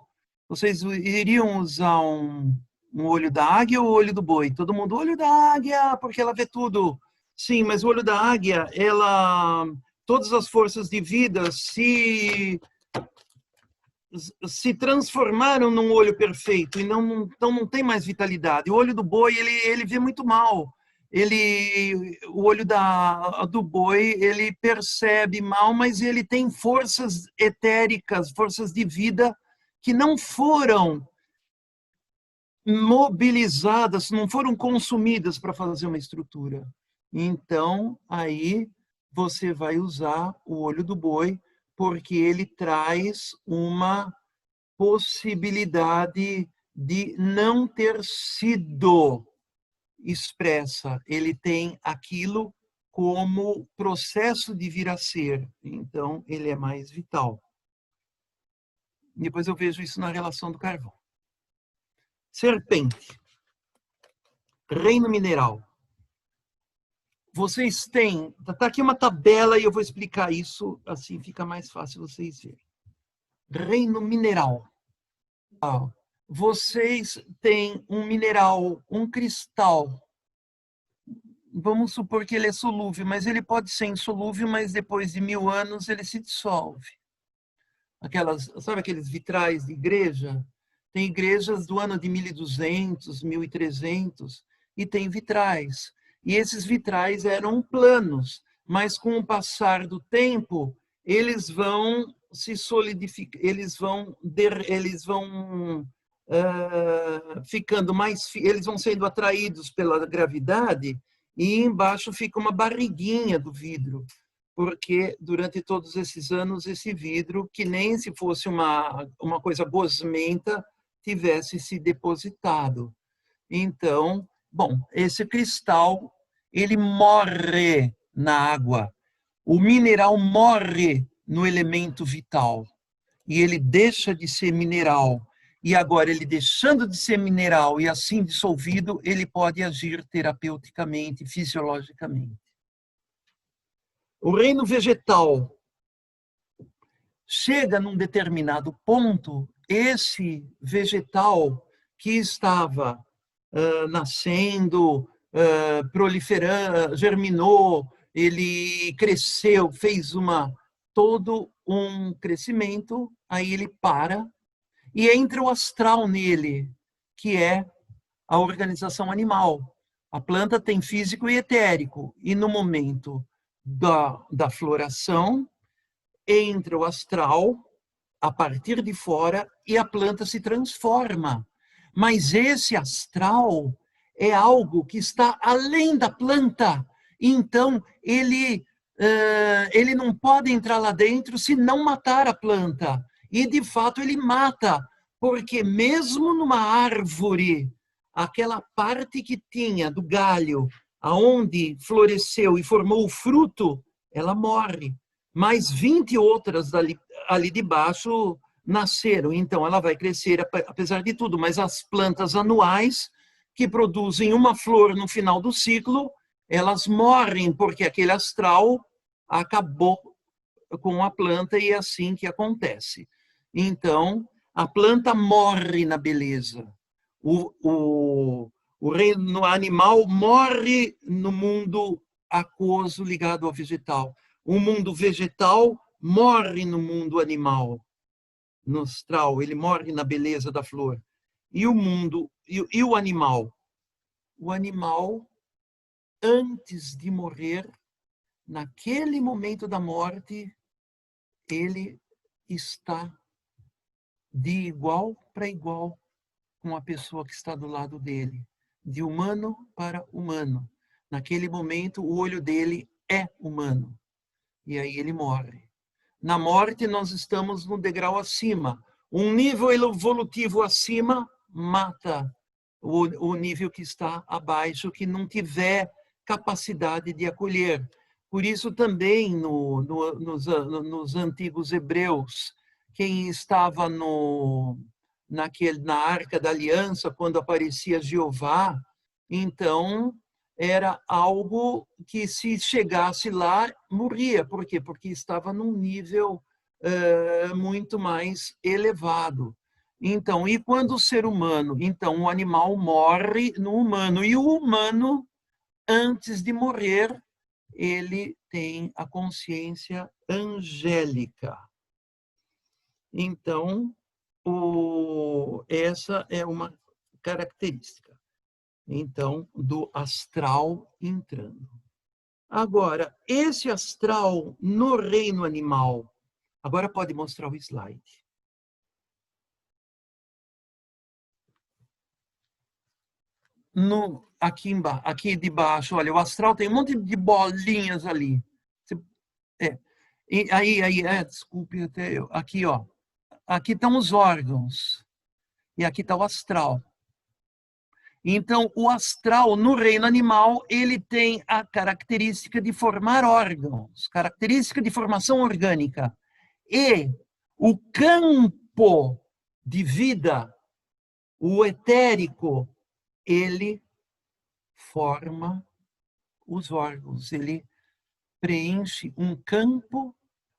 vocês iriam usar um olho da águia ou o olho do boi? Todo mundo, olho da águia, porque ela vê tudo. Sim, mas o olho da águia, todas as forças de vida se transformaram num olho perfeito e então não tem mais vitalidade. O olho do boi, ele vê muito mal. O olho do boi, ele percebe mal, mas ele tem forças etéricas, forças de vida que não foram mobilizadas, não foram consumidas para fazer uma estrutura. Então, aí você vai usar o olho do boi, porque ele traz uma possibilidade de não ter sido expressa. Ele tem aquilo como processo de vir a ser. Então, ele é mais vital. Depois eu vejo isso na relação do carvão. Serpente. Reino mineral. Vocês têm... Está aqui uma tabela e eu vou explicar isso, assim fica mais fácil vocês verem. Reino mineral. Vocês têm um mineral, um cristal. Vamos supor que ele é solúvel, mas ele pode ser insolúvel, mas depois de 1000 anos ele se dissolve. Sabe aqueles vitrais de igreja? Tem igrejas do ano de 1200, 1300, e tem vitrais. E esses vitrais eram planos, mas com o passar do tempo, eles vão se solidificar, eles vão ficando mais, eles vão sendo atraídos pela gravidade, e embaixo fica uma barriguinha do vidro, porque durante todos esses anos esse vidro, que nem se fosse uma coisa gosmenta, tivesse se depositado. Então, bom, esse cristal, ele morre na água. O mineral morre no elemento vital. E ele deixa de ser mineral. E agora, ele deixando de ser mineral e assim dissolvido, ele pode agir terapeuticamente, fisiologicamente. O reino vegetal chega num determinado ponto, esse vegetal que estava nascendo, proliferando, germinou, ele cresceu, fez todo um crescimento, aí ele para e entra o astral nele, que é a organização animal. A planta tem físico e etérico, e no momento da floração, entra o astral a partir de fora e a planta se transforma. Mas esse astral é algo que está além da planta. Então, ele ele não pode entrar lá dentro se não matar a planta. E, de fato, ele mata, porque mesmo numa árvore, aquela parte que tinha do galho, aonde floresceu e formou o fruto, ela morre. Mas 20 outras ali de baixo nasceram. Então, ela vai crescer, apesar de tudo. Mas as plantas anuais, que produzem uma flor no final do ciclo, elas morrem, porque aquele astral acabou com a planta e é assim que acontece. Então, a planta morre na beleza. O reino animal morre no mundo aquoso ligado ao vegetal. O mundo vegetal morre no mundo animal, no astral, ele morre na beleza da flor. E o mundo, e o animal? O animal, antes de morrer, naquele momento da morte, ele está de igual para igual com a pessoa que está do lado dele, de humano para humano. Naquele momento, o olho dele é humano. E aí ele morre. Na morte, nós estamos no degrau acima. Um nível evolutivo acima mata o nível que está abaixo, que não tiver capacidade de acolher. Por isso também nos antigos hebreus, quem estava na Arca da Aliança, quando aparecia Jeová, então era algo que, se chegasse lá, morria. Por quê? Porque estava num nível muito mais elevado. Então, e quando o ser humano? Então, o animal morre no humano. E o humano, antes de morrer, ele tem a consciência angélica. Então, essa é uma característica, então, do astral entrando. Agora, esse astral no reino animal, agora pode mostrar o slide. Aqui de baixo, olha, o astral tem um monte de bolinhas ali. Desculpe, aqui, ó. Aqui estão os órgãos. E aqui está o astral. Então, o astral, no reino animal, ele tem a característica de formar órgãos, característica de formação orgânica. E o campo de vida, o etérico, ele forma os órgãos, ele preenche um campo,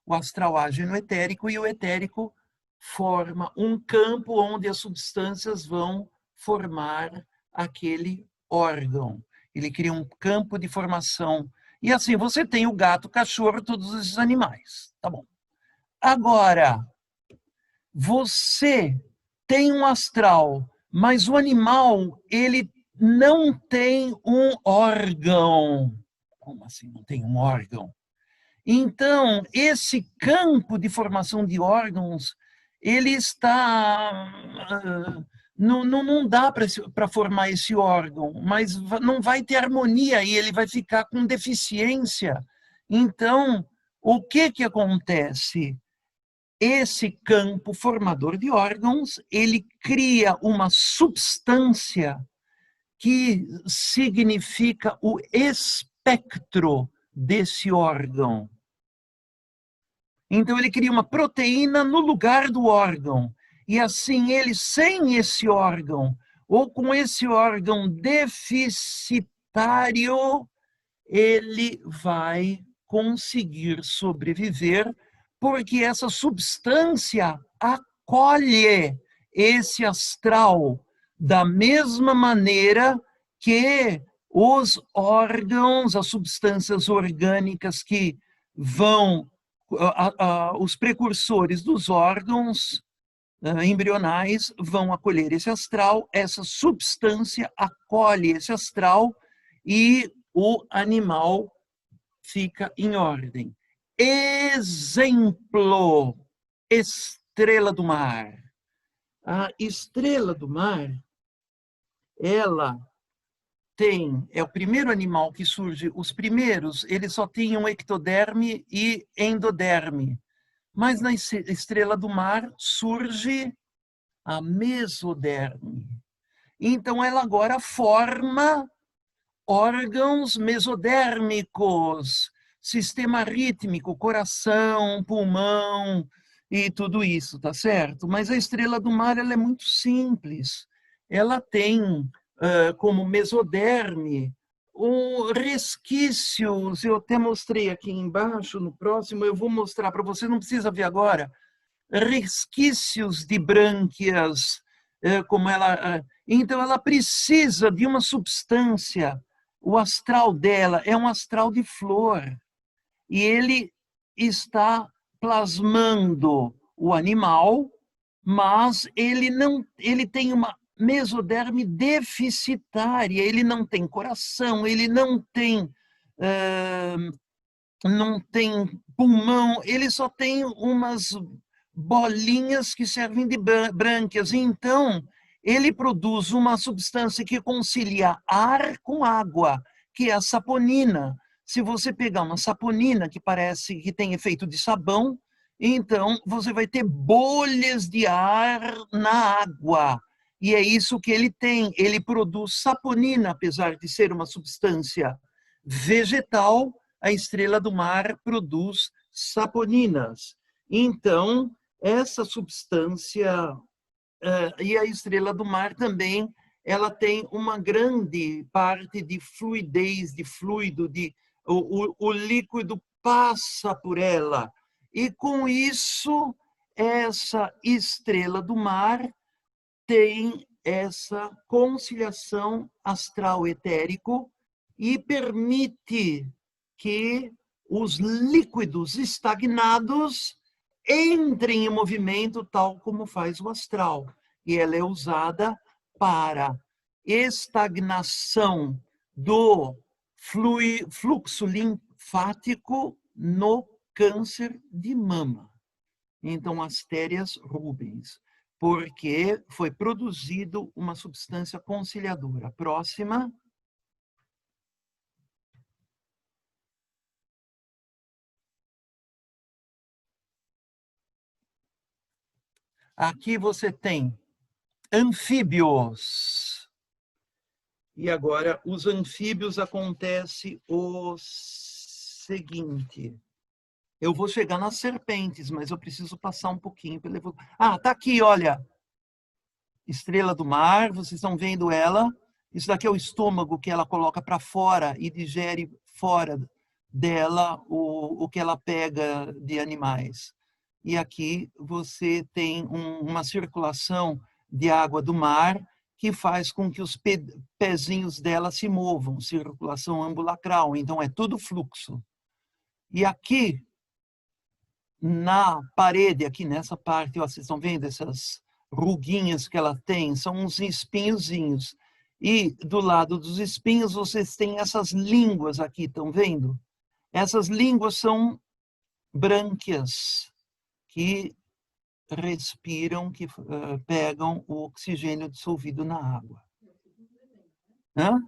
o astral age no etérico, e o etérico forma um campo onde as substâncias vão formar aquele órgão. Ele cria um campo de formação. E assim, você tem o gato, o cachorro, todos esses animais. Tá bom. Agora, você tem um astral, mas o animal, ele não tem um órgão. Como assim não tem um órgão? Então, esse campo de formação de órgãos, ele está... não dá para formar esse órgão, mas não vai ter harmonia e ele vai ficar com deficiência. Então, o que acontece? Esse campo formador de órgãos, ele cria uma substância que significa o espectro desse órgão. Então, ele cria uma proteína no lugar do órgão. E assim, ele, sem esse órgão, ou com esse órgão deficitário, ele vai conseguir sobreviver, porque essa substância acolhe esse astral da mesma maneira que os órgãos, as substâncias orgânicas que vão, os precursores dos órgãos embrionais vão acolher esse astral, essa substância acolhe esse astral e o animal fica em ordem. Exemplo, estrela do mar. A estrela do mar, ela tem, é o primeiro animal que surge, os primeiros, eles só tinham ectoderme e endoderme. Mas na estrela do mar surge a mesoderme. Então ela agora forma órgãos mesodérmicos, sistema rítmico, coração, pulmão e tudo isso, tá certo? Mas a estrela do mar ela é muito simples. Ela tem como mesoderme resquícios, eu até mostrei aqui embaixo, no próximo eu vou mostrar para você, não precisa ver agora, resquícios de brânquias, como ela... Então ela precisa de uma substância. O astral dela é um astral de flor. E ele está plasmando o animal, mas ele tem uma mesoderme deficitária, ele não tem coração, ele não tem pulmão, ele só tem umas bolinhas que servem de brânquias. Então, ele produz uma substância que concilia ar com água, que é a saponina. Se você pegar uma saponina que parece que tem efeito de sabão, então você vai ter bolhas de ar na água. E é isso que ele tem. Ele produz saponina, apesar de ser uma substância vegetal, a estrela do mar produz saponinas. Então, essa substância, e a estrela do mar também, ela tem uma grande parte de fluidez, de fluido, o líquido passa por ela. E com isso, essa estrela do mar tem essa conciliação astral-etérico e permite que os líquidos estagnados entrem em movimento, tal como faz o astral. E ela é usada para estagnação do fluxo linfático no câncer de mama. Então, Asterias rubens, porque foi produzido uma substância conciliadora. Próxima. Aqui você tem anfíbios. E agora, os anfíbios acontece o seguinte. Eu vou chegar nas serpentes, mas eu preciso passar um pouquinho pela evolução. Ah, tá aqui, olha. Estrela do mar, vocês estão vendo ela. Isso daqui é o estômago que ela coloca para fora e digere fora dela o que ela pega de animais. E aqui você tem uma circulação de água do mar que faz com que os pezinhos dela se movam, circulação ambulacral, então é tudo fluxo. E aqui, na parede, aqui nessa parte, ó, vocês estão vendo essas ruguinhas que ela tem? São uns espinhozinhos. E do lado dos espinhos vocês têm essas línguas aqui, estão vendo? Essas línguas são brânquias que respiram, que pegam o oxigênio dissolvido na água. Hã?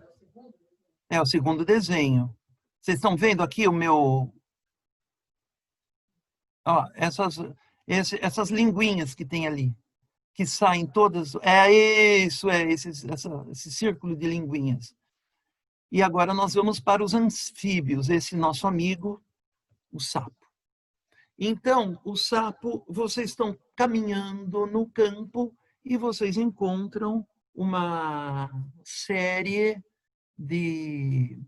É o segundo desenho. Vocês estão vendo aqui o meu... Ó, essas linguinhas que tem ali, que saem todas... esse círculo de linguinhas. E agora nós vamos para os anfíbios, esse nosso amigo, o sapo. Então, o sapo, vocês estão caminhando no campo e vocês encontram uma série de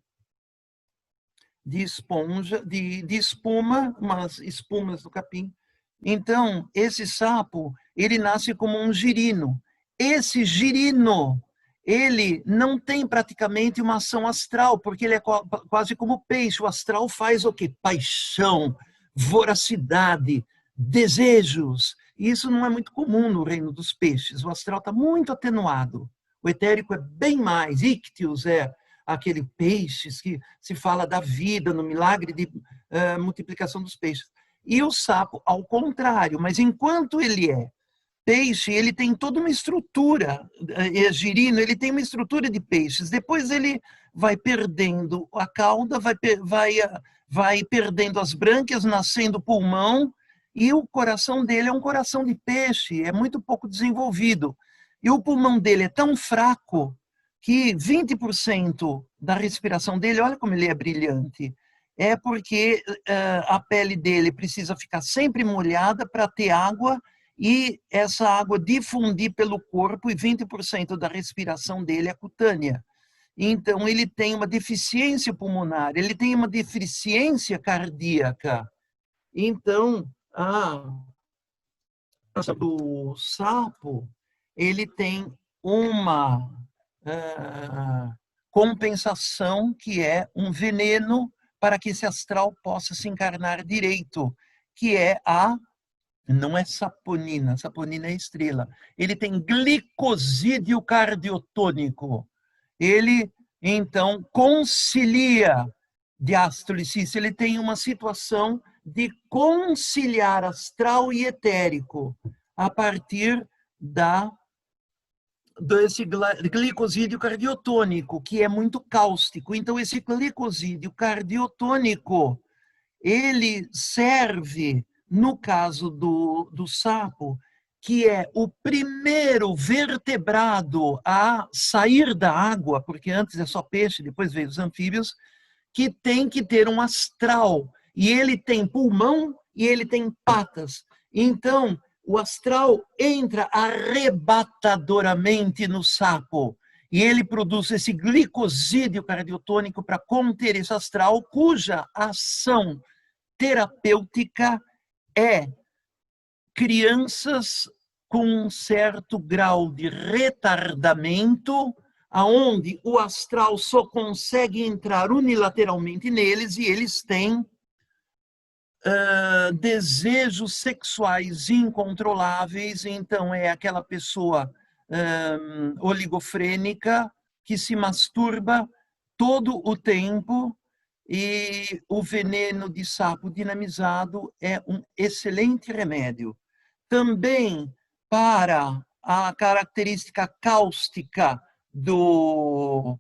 esponja, de espuma, umas espumas do capim. Então, esse sapo, ele nasce como um girino. Esse girino, ele não tem praticamente uma ação astral, porque ele é quase como peixe. O astral faz o quê? Paixão, voracidade, desejos. E isso não é muito comum no reino dos peixes. O astral está muito atenuado. O etérico é bem mais. Ictius é aquele peixes que se fala da vida, no milagre de multiplicação dos peixes. E o sapo, ao contrário, mas enquanto ele é peixe, ele tem toda uma estrutura, girino, ele tem uma estrutura de peixes. Depois ele vai perdendo a cauda, vai perdendo as brânquias, nascendo o pulmão, e o coração dele é um coração de peixe, é muito pouco desenvolvido. E o pulmão dele é tão fraco que 20% da respiração dele, olha como ele é brilhante, é porque a pele dele precisa ficar sempre molhada para ter água e essa água difundir pelo corpo, e 20% da respiração dele é cutânea. Então, ele tem uma deficiência pulmonar, ele tem uma deficiência cardíaca. Então, o sapo, ele tem uma compensação que é um veneno para que esse astral possa se encarnar direito, que é não é saponina, saponina é estrela. Ele tem glicosídeo cardiotônico. Ele, então, concilia diástole cis. Ele tem uma situação de conciliar astral e etérico a partir desse glicosídeo cardiotônico, que é muito cáustico. Então, esse glicosídeo cardiotônico, ele serve, no caso do sapo, que é o primeiro vertebrado a sair da água, porque antes é só peixe, depois veio os anfíbios, que tem que ter um astral. E ele tem pulmão e ele tem patas. Então, o astral entra arrebatadoramente no sapo. E ele produz esse glicosídeo cardiotônico para conter esse astral, cuja ação terapêutica é crianças com um certo grau de retardamento, aonde o astral só consegue entrar unilateralmente neles e eles têm desejos sexuais incontroláveis. Então é aquela pessoa oligofrênica que se masturba todo o tempo, e o veneno de sapo dinamizado é um excelente remédio. Também para a característica cáustica do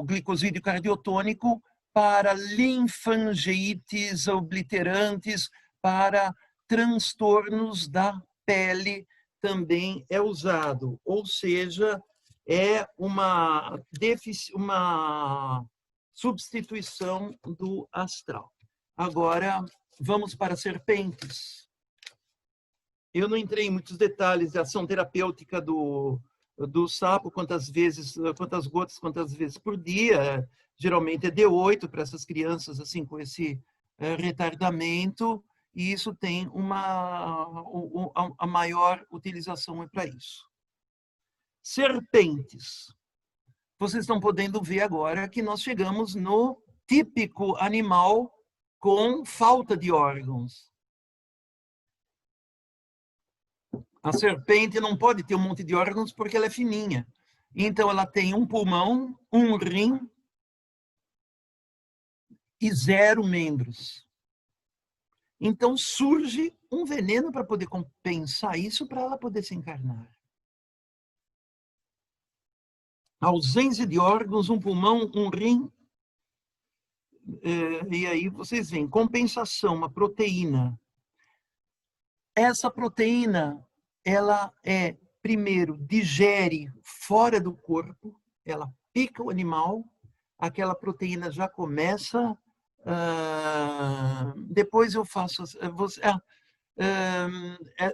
glicosídeo cardiotônico, para linfangeites obliterantes, para transtornos da pele também é usado. Ou seja, é uma substituição do astral. Agora, vamos para serpentes. Eu não entrei em muitos detalhes da ação terapêutica do sapo, quantas gotas, quantas vezes por dia. Geralmente é D8 para essas crianças assim com esse retardamento, e isso tem a maior utilização para isso. Serpentes. Vocês estão podendo ver agora que nós chegamos no típico animal com falta de órgãos. A serpente não pode ter um monte de órgãos porque ela é fininha. Então, ela tem um pulmão, um rim e 0 membros. Então, surge um veneno para poder compensar isso, para ela poder se encarnar. A ausência de órgãos, um pulmão, um rim. E aí vocês veem, compensação, uma proteína. Essa proteína, ela primeiro, digere fora do corpo, ela pica o animal, aquela proteína já começa, depois eu faço,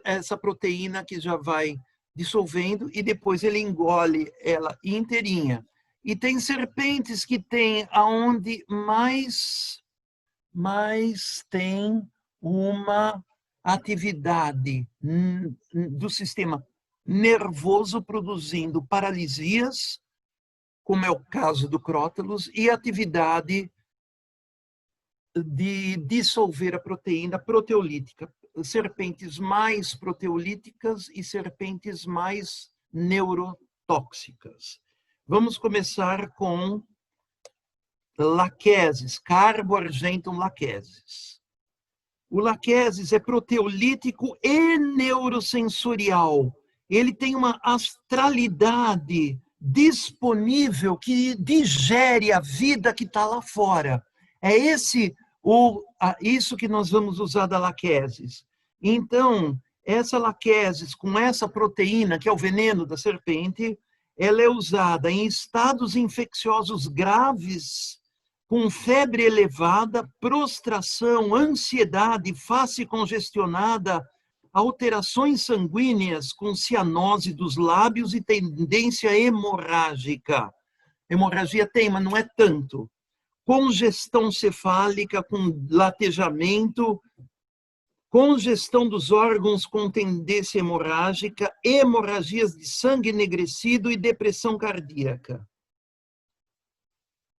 essa proteína que já vai dissolvendo, e depois ele engole ela inteirinha. E tem serpentes que tem aonde mais tem uma atividade do sistema nervoso produzindo paralisias, como é o caso do Crótalus, e atividade de dissolver a proteína proteolítica. Serpentes mais proteolíticas e serpentes mais neurotóxicas. Vamos começar com laqueses, Carbo argentum laqueses. O laquesis é proteolítico e neurosensorial. Ele tem uma astralidade disponível que digere a vida que está lá fora. É isso que nós vamos usar da laquesis. Então, essa laquesis com essa proteína, que é o veneno da serpente, ela é usada em estados infecciosos graves, com febre elevada, prostração, ansiedade, face congestionada, alterações sanguíneas com cianose dos lábios e tendência hemorrágica. Hemorragia tem, mas não é tanto. Congestão cefálica com latejamento, congestão dos órgãos com tendência hemorrágica, hemorragias de sangue enegrecido e depressão cardíaca.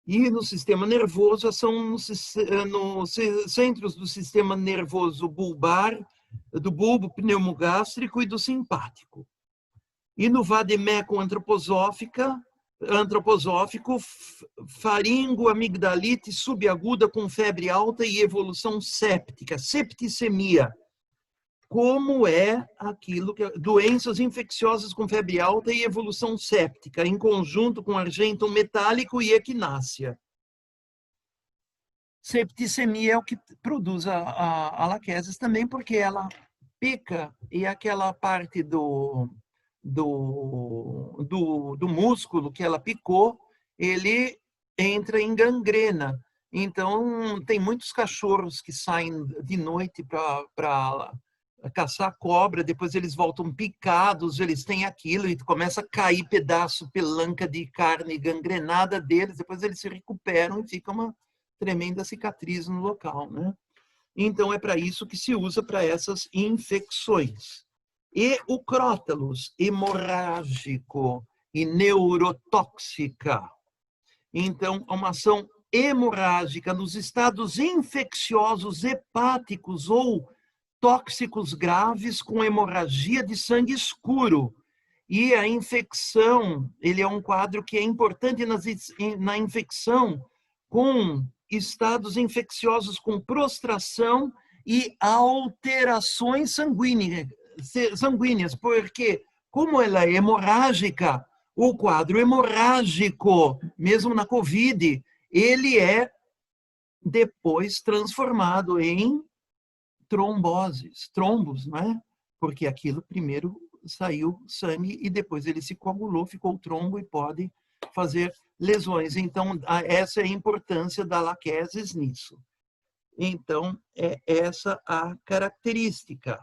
E no sistema nervoso, são nos centros do sistema nervoso bulbar, do bulbo pneumogástrico e do simpático. E no vademécum antroposófico, faringo, amigdalite subaguda com febre alta e evolução séptica, septicemia. Como é aquilo que doenças infecciosas com febre alta e evolução séptica, em conjunto com argento metálico e equinácea. Septicemia é o que produz a laquesis também, porque ela pica e aquela parte do músculo que ela picou, ele entra em gangrena. Então, tem muitos cachorros que saem de noite para caçar cobra, depois eles voltam picados, eles têm aquilo e começa a cair pedaço, pelanca de carne gangrenada deles, depois eles se recuperam e fica uma tremenda cicatriz no local, né? Então, é para isso que se usa para essas infecções. E o crótalus, hemorrágico e neurotóxica. Então, uma ação hemorrágica nos estados infecciosos hepáticos ou tóxicos graves com hemorragia de sangue escuro. E a infecção, ele é um quadro que é importante na infecção com estados infecciosos com prostração e alterações sanguíneas, porque como ela é hemorrágica, o quadro hemorrágico, mesmo na COVID, ele é depois transformado em trombos, não é? Porque aquilo primeiro saiu sangue e depois ele se coagulou, ficou trombo e pode fazer lesões. Então, essa é a importância da laquesis nisso. Então, é essa a característica.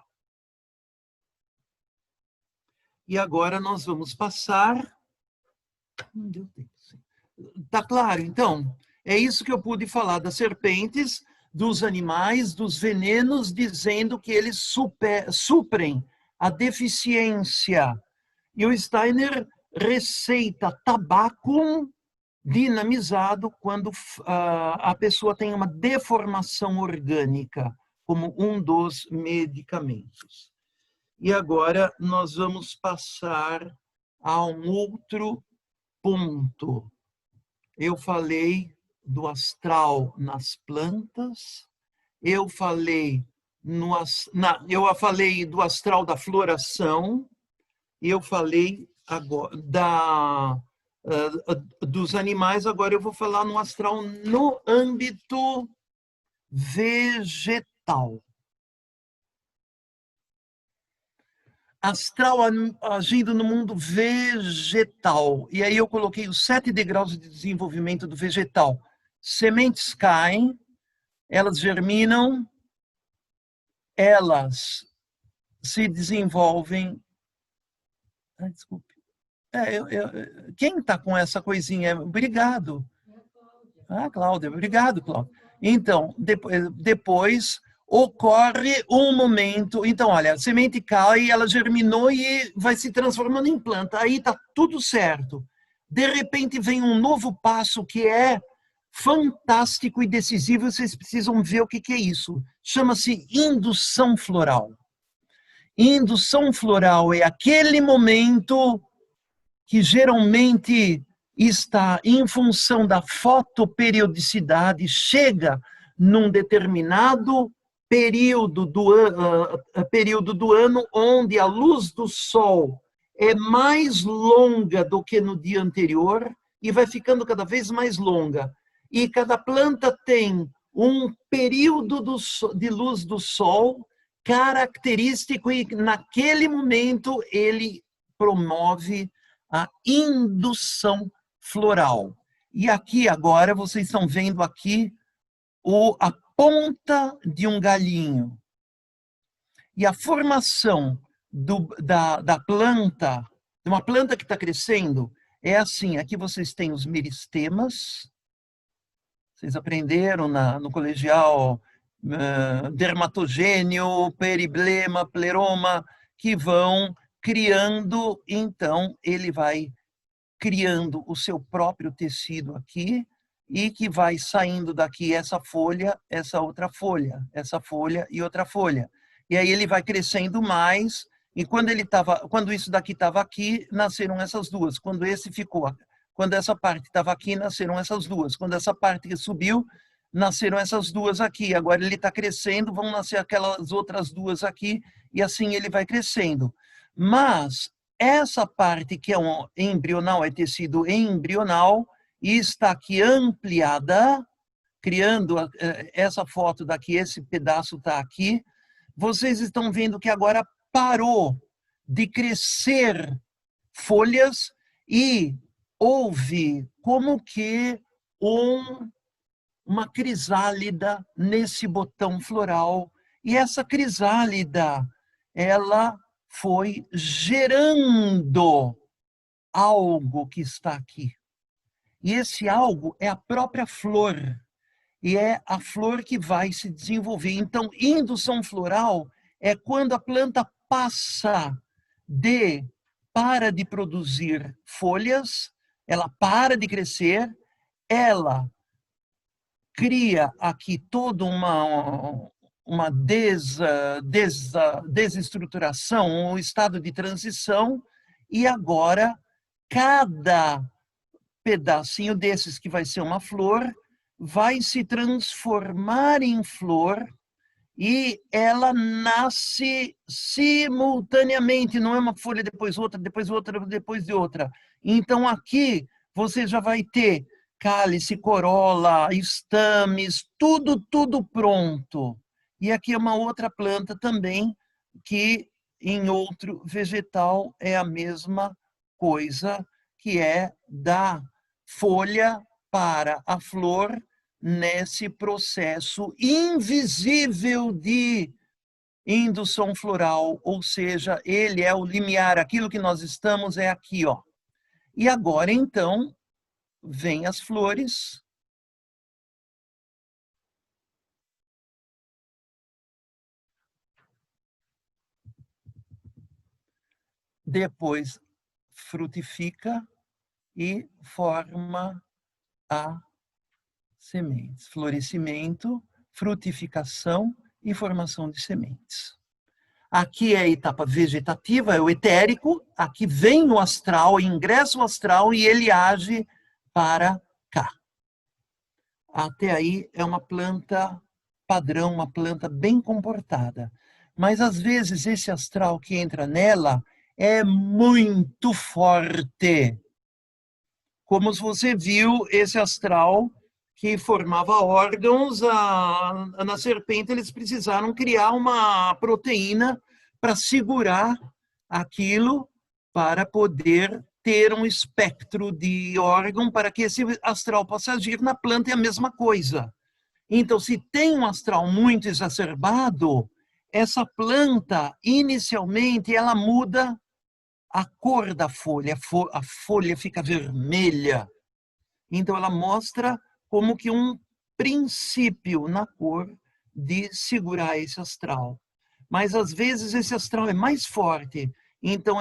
E agora nós vamos passar... Não deu tempo. Tá claro? Então, é isso que eu pude falar das serpentes, dos animais, dos venenos, dizendo que eles suprem a deficiência. E o Steiner receita tabaco dinamizado quando a pessoa tem uma deformação orgânica, como um dos medicamentos. E agora nós vamos passar a um outro ponto. Eu falei do astral nas plantas, eu falei do astral da floração, eu falei agora dos animais, agora eu vou falar no astral no âmbito vegetal. Astral agindo no mundo vegetal. E aí eu coloquei os 7 degraus de desenvolvimento do vegetal. Sementes caem, elas germinam, elas se desenvolvem. Ai, desculpe. Quem está com essa coisinha? Obrigado. Ah, Cláudia. Obrigado, Cláudia. Então, depois ocorre um momento... Então, olha, a semente cai, ela germinou e vai se transformando em planta. Aí está tudo certo. De repente vem um novo passo que é fantástico e decisivo. Vocês precisam ver o que é isso. Chama-se indução floral. Indução floral é aquele momento que geralmente está em função da fotoperiodicidade, chega num determinado período do ano onde a luz do sol é mais longa do que no dia anterior e vai ficando cada vez mais longa. E cada planta tem um período de luz do sol característico e naquele momento ele promove a indução floral. E aqui agora vocês estão vendo aqui a ponta de um galhinho. E a formação da planta, de uma planta que está crescendo, é assim. Aqui vocês têm os meristemas. Vocês aprenderam no colegial dermatogênio, periblema, pleroma, que vão criando, então ele vai criando o seu próprio tecido aqui, e que vai saindo daqui essa folha, essa outra folha, essa folha e outra folha. E aí ele vai crescendo mais, e quando isso daqui estava aqui, nasceram essas duas. Quando essa parte estava aqui, nasceram essas duas. Quando essa parte subiu, nasceram essas duas aqui. Agora ele está crescendo, vão nascer aquelas outras duas aqui, e assim ele vai crescendo. Mas essa parte que é um embrional, é tecido embrional, e está aqui ampliada, criando essa foto daqui, esse pedaço está aqui. Vocês estão vendo que agora parou de crescer folhas e houve como que uma crisálida nesse botão floral. E essa crisálida, ela foi gerando algo que está aqui. E esse algo é a própria flor. E é a flor que vai se desenvolver. Então, indução floral é quando a planta para de produzir folhas, ela para de crescer, ela cria aqui toda uma desestruturação, um estado de transição, e agora cada pedacinho desses que vai ser uma flor vai se transformar em flor, e ela nasce simultaneamente, não é uma folha depois outra, depois outra, depois de outra. Então aqui você já vai ter cálice, corola, estames, tudo pronto. E aqui é uma outra planta também, que em outro vegetal é a mesma coisa, que é da folha para a flor, nesse processo invisível de indução floral, ou seja, ele é o limiar, aquilo que nós estamos é aqui, ó. E agora, então, vem as flores. Depois frutifica e forma a sementes. Florescimento, frutificação e formação de sementes. Aqui é a etapa vegetativa, é o etérico. Aqui vem o astral, ingressa o astral e ele age para cá. Até aí é uma planta padrão, uma planta bem comportada. Mas às vezes esse astral que entra nela é muito forte. Como você viu esse astral que formava órgãos, na serpente eles precisaram criar uma proteína para segurar aquilo, para poder ter um espectro de órgão, para que esse astral possa agir. Na planta é a mesma coisa. Então, se tem um astral muito exacerbado, essa planta, inicialmente, ela muda a cor da folha. A folha fica vermelha. Então, ela mostra como que um princípio na cor de segurar esse astral. Mas, às vezes, esse astral é mais forte. Então,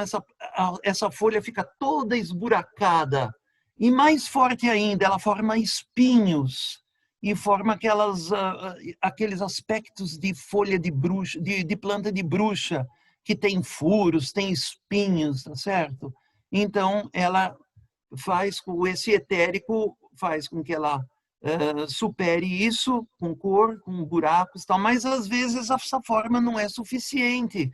essa folha fica toda esburacada. E mais forte ainda, ela forma espinhos. E forma aqueles aspectos de folha de bruxa, de planta de bruxa, que tem furos, tem espinhos, tá certo? Então, ela faz com esse etérico, faz com que ela supere isso com cor, com buracos e tal, mas às vezes essa forma não é suficiente.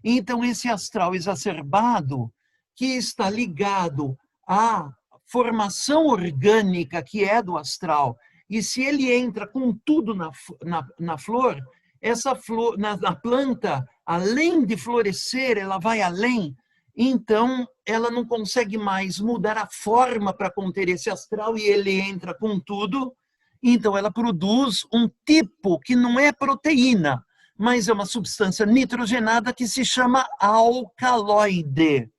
Então, esse astral exacerbado, que está ligado à formação orgânica que é do astral, e se ele entra com tudo na flor, essa flor, na planta, além de florescer, ela vai além, então ela não consegue mais mudar a forma para conter esse astral e ele entra com tudo, então ela produz um tipo que não é proteína, mas é uma substância nitrogenada que se chama alcaloide.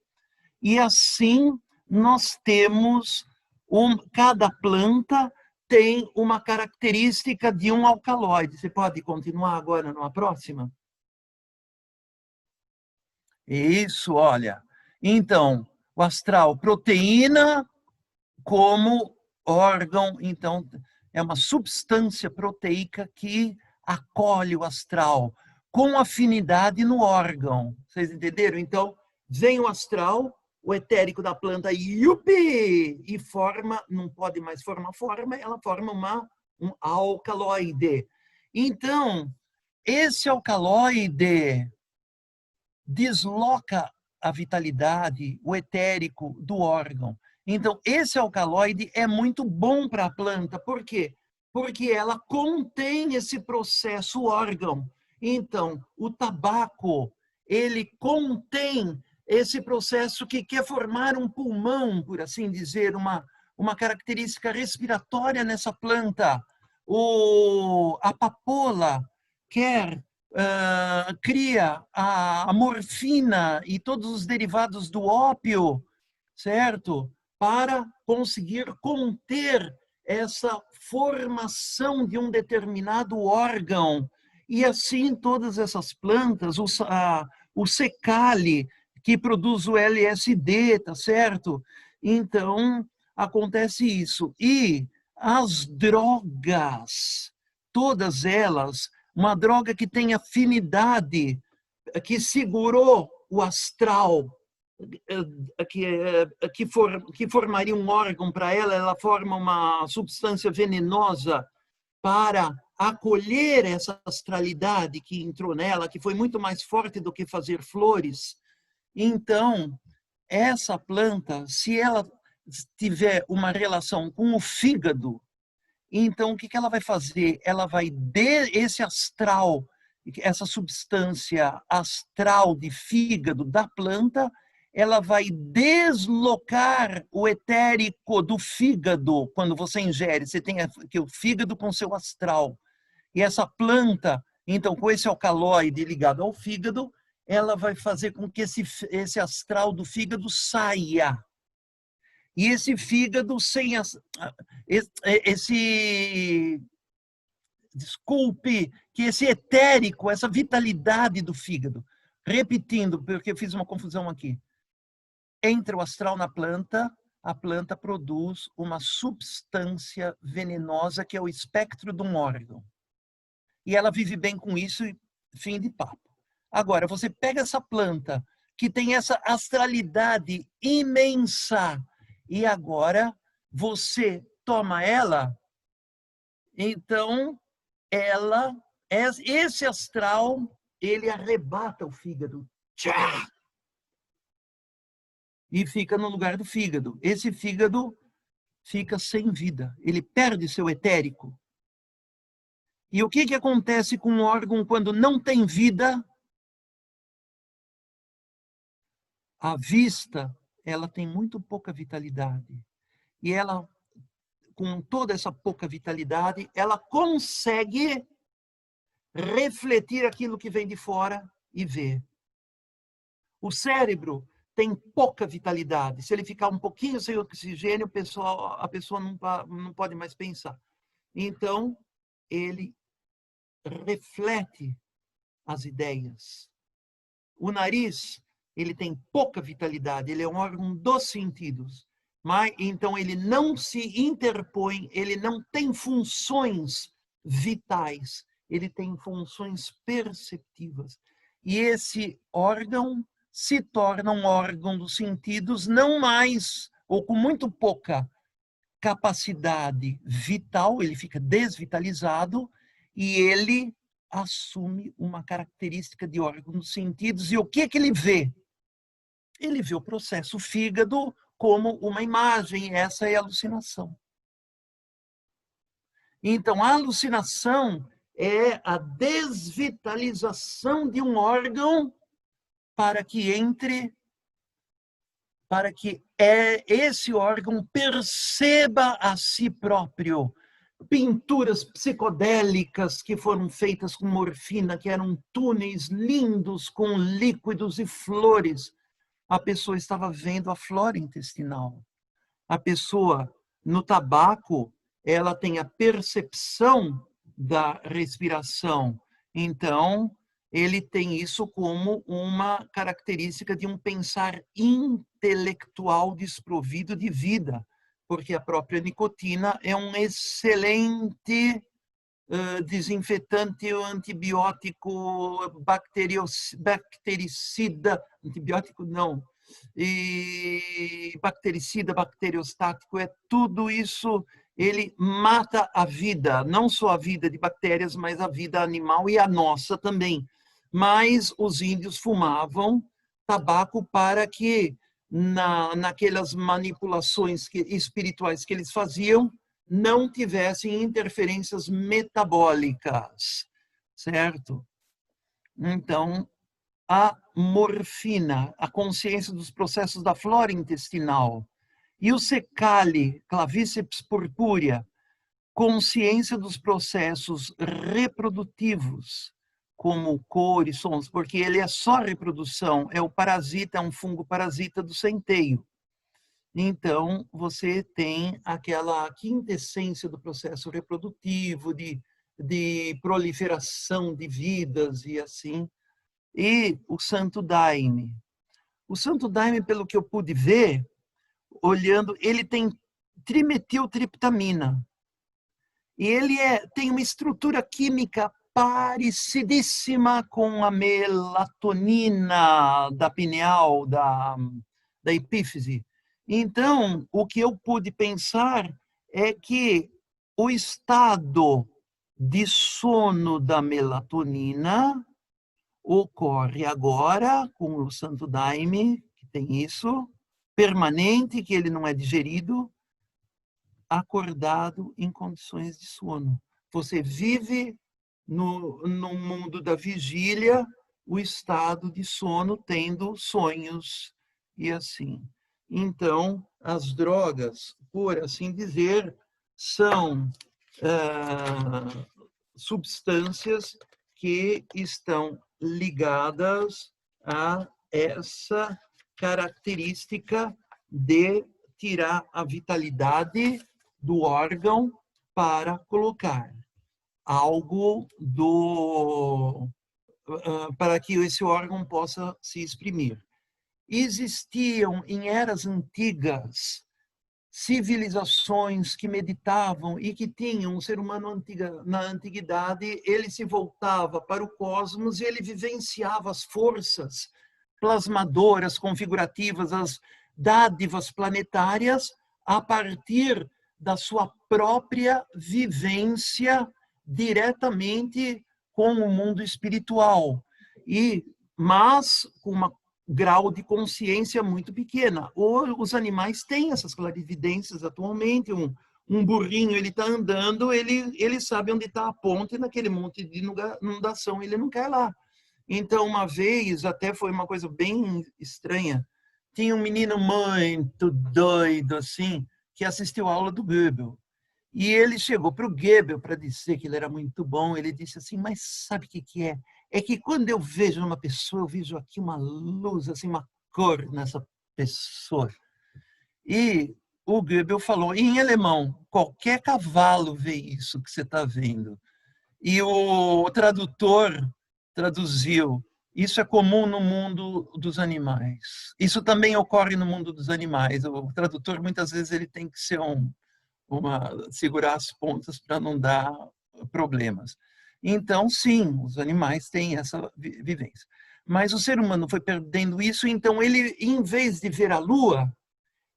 E assim nós temos, cada planta tem uma característica de um alcaloide. Você pode continuar agora numa próxima? Isso, olha. Então, o astral, proteína como órgão, então, é uma substância proteica que acolhe o astral com afinidade no órgão. Vocês entenderam? Então, vem o astral, o etérico da planta, yupi, e forma, não pode mais formar forma, ela forma um alcaloide. Então, esse alcaloide desloca a vitalidade, o etérico do órgão. Então, esse alcaloide é muito bom para a planta. Por quê? Porque ela contém esse processo órgão. Então, o tabaco, ele contém esse processo que quer formar um pulmão, por assim dizer, uma característica respiratória nessa planta. A papoula quer cria a morfina e todos os derivados do ópio, certo? Para conseguir conter essa formação de um determinado órgão. E assim todas essas plantas, o secale, que produz o LSD, tá certo? Então, acontece isso. E as drogas, todas elas, uma droga que tem afinidade, que segurou o astral, que formaria um órgão para ela, ela forma uma substância venenosa para acolher essa astralidade que entrou nela, que foi muito mais forte do que fazer flores. Então, essa planta, se ela tiver uma relação com o fígado, então, o que ela vai fazer? Ela vai esse astral, essa substância astral de fígado da planta, ela vai deslocar o etérico do fígado quando você ingere. Você tem aqui o fígado com seu astral. E essa planta, então, com esse alcaloide ligado ao fígado, ela vai fazer com que esse astral do fígado saia. E esse fígado sem desculpe, que esse etérico, essa vitalidade do fígado, repetindo, porque eu fiz uma confusão aqui, entra o astral na planta, a planta produz uma substância venenosa que é o espectro de um órgão. E ela vive bem com isso e fim de papo. Agora, você pega essa planta que tem essa astralidade imensa, e agora você toma ela, então esse astral, ele arrebata o fígado. Tchá! E fica no lugar do fígado. Esse fígado fica sem vida, ele perde seu etérico. E o que acontece com um órgão quando não tem vida? A vista, ela tem muito pouca vitalidade. E ela, com toda essa pouca vitalidade, ela consegue refletir aquilo que vem de fora e ver. O cérebro tem pouca vitalidade. Se ele ficar um pouquinho sem oxigênio, a pessoa não pode mais pensar. Então, ele reflete as ideias. O nariz, ele tem pouca vitalidade, ele é um órgão dos sentidos. Mas, então, ele não se interpõe, ele não tem funções vitais, ele tem funções perceptivas. E esse órgão se torna um órgão dos sentidos, não mais, ou com muito pouca capacidade vital, ele fica desvitalizado e ele assume uma característica de órgão dos sentidos. E o que ele vê? Ele vê o processo fígado como uma imagem, essa é a alucinação. Então, a alucinação é a desvitalização de um órgão para que esse órgão perceba a si próprio. Pinturas psicodélicas que foram feitas com morfina, que eram túneis lindos com líquidos e flores. A pessoa estava vendo a flora intestinal. A pessoa, no tabaco, ela tem a percepção da respiração. Então, ele tem isso como uma característica de um pensar intelectual desprovido de vida, porque a própria nicotina é um excelente desinfetante, antibiótico, bactericida, antibiótico não, e bactericida, bacteriostático, é tudo isso, ele mata a vida, não só a vida de bactérias, mas a vida animal e a nossa também. Mas os índios fumavam tabaco para que, naquelas manipulações espirituais que eles faziam, não tivessem interferências metabólicas, certo? Então, a morfina, a consciência dos processos da flora intestinal, e o secale, clavíceps purpúrea, consciência dos processos reprodutivos, como cor e sons, porque ele é só reprodução, é o parasita, é um fungo parasita do centeio. Então, você tem aquela quintessência do processo reprodutivo, de proliferação de vidas e assim. E o Santo Daime. O Santo Daime, pelo que eu pude ver, olhando, ele tem trimetiltriptamina. E ele tem uma estrutura química parecidíssima com a melatonina da pineal, da epífise. Então, o que eu pude pensar é que o estado de sono da melatonina ocorre agora com o Santo Daime, que tem isso, permanente, que ele não é digerido, acordado em condições de sono. Você vive no mundo da vigília o estado de sono, tendo sonhos e assim. Então, as drogas, por assim dizer, são substâncias que estão ligadas a essa característica de tirar a vitalidade do órgão para colocar algo para que esse órgão possa se exprimir. Existiam em eras antigas civilizações que meditavam e que tinham um ser humano na antiguidade, ele se voltava para o cosmos e ele vivenciava as forças plasmadoras, configurativas, as dádivas planetárias a partir da sua própria vivência diretamente com o mundo espiritual, mas com um grau de consciência muito pequena. Os animais têm essas clarividências atualmente. Um burrinho, ele está andando, ele sabe onde está a ponte naquele monte de inundação, ele não quer lá. Então, uma vez, até foi uma coisa bem estranha, tinha um menino muito doido, assim, que assistiu a aula do Goebel. E ele chegou para o Goebel para dizer que ele era muito bom. Ele disse assim, mas sabe o que é? É que quando eu vejo numa pessoa, eu vejo aqui uma luz, assim, uma cor nessa pessoa. E o Goebel falou, em alemão, qualquer cavalo vê isso que você está vendo. E o tradutor traduziu, isso é comum no mundo dos animais. Isso também ocorre no mundo dos animais. O tradutor, muitas vezes, ele tem que ser segurar as pontas para não dar problemas. Então, sim, os animais têm essa vivência. Mas o ser humano foi perdendo isso, então ele, em vez de ver a lua,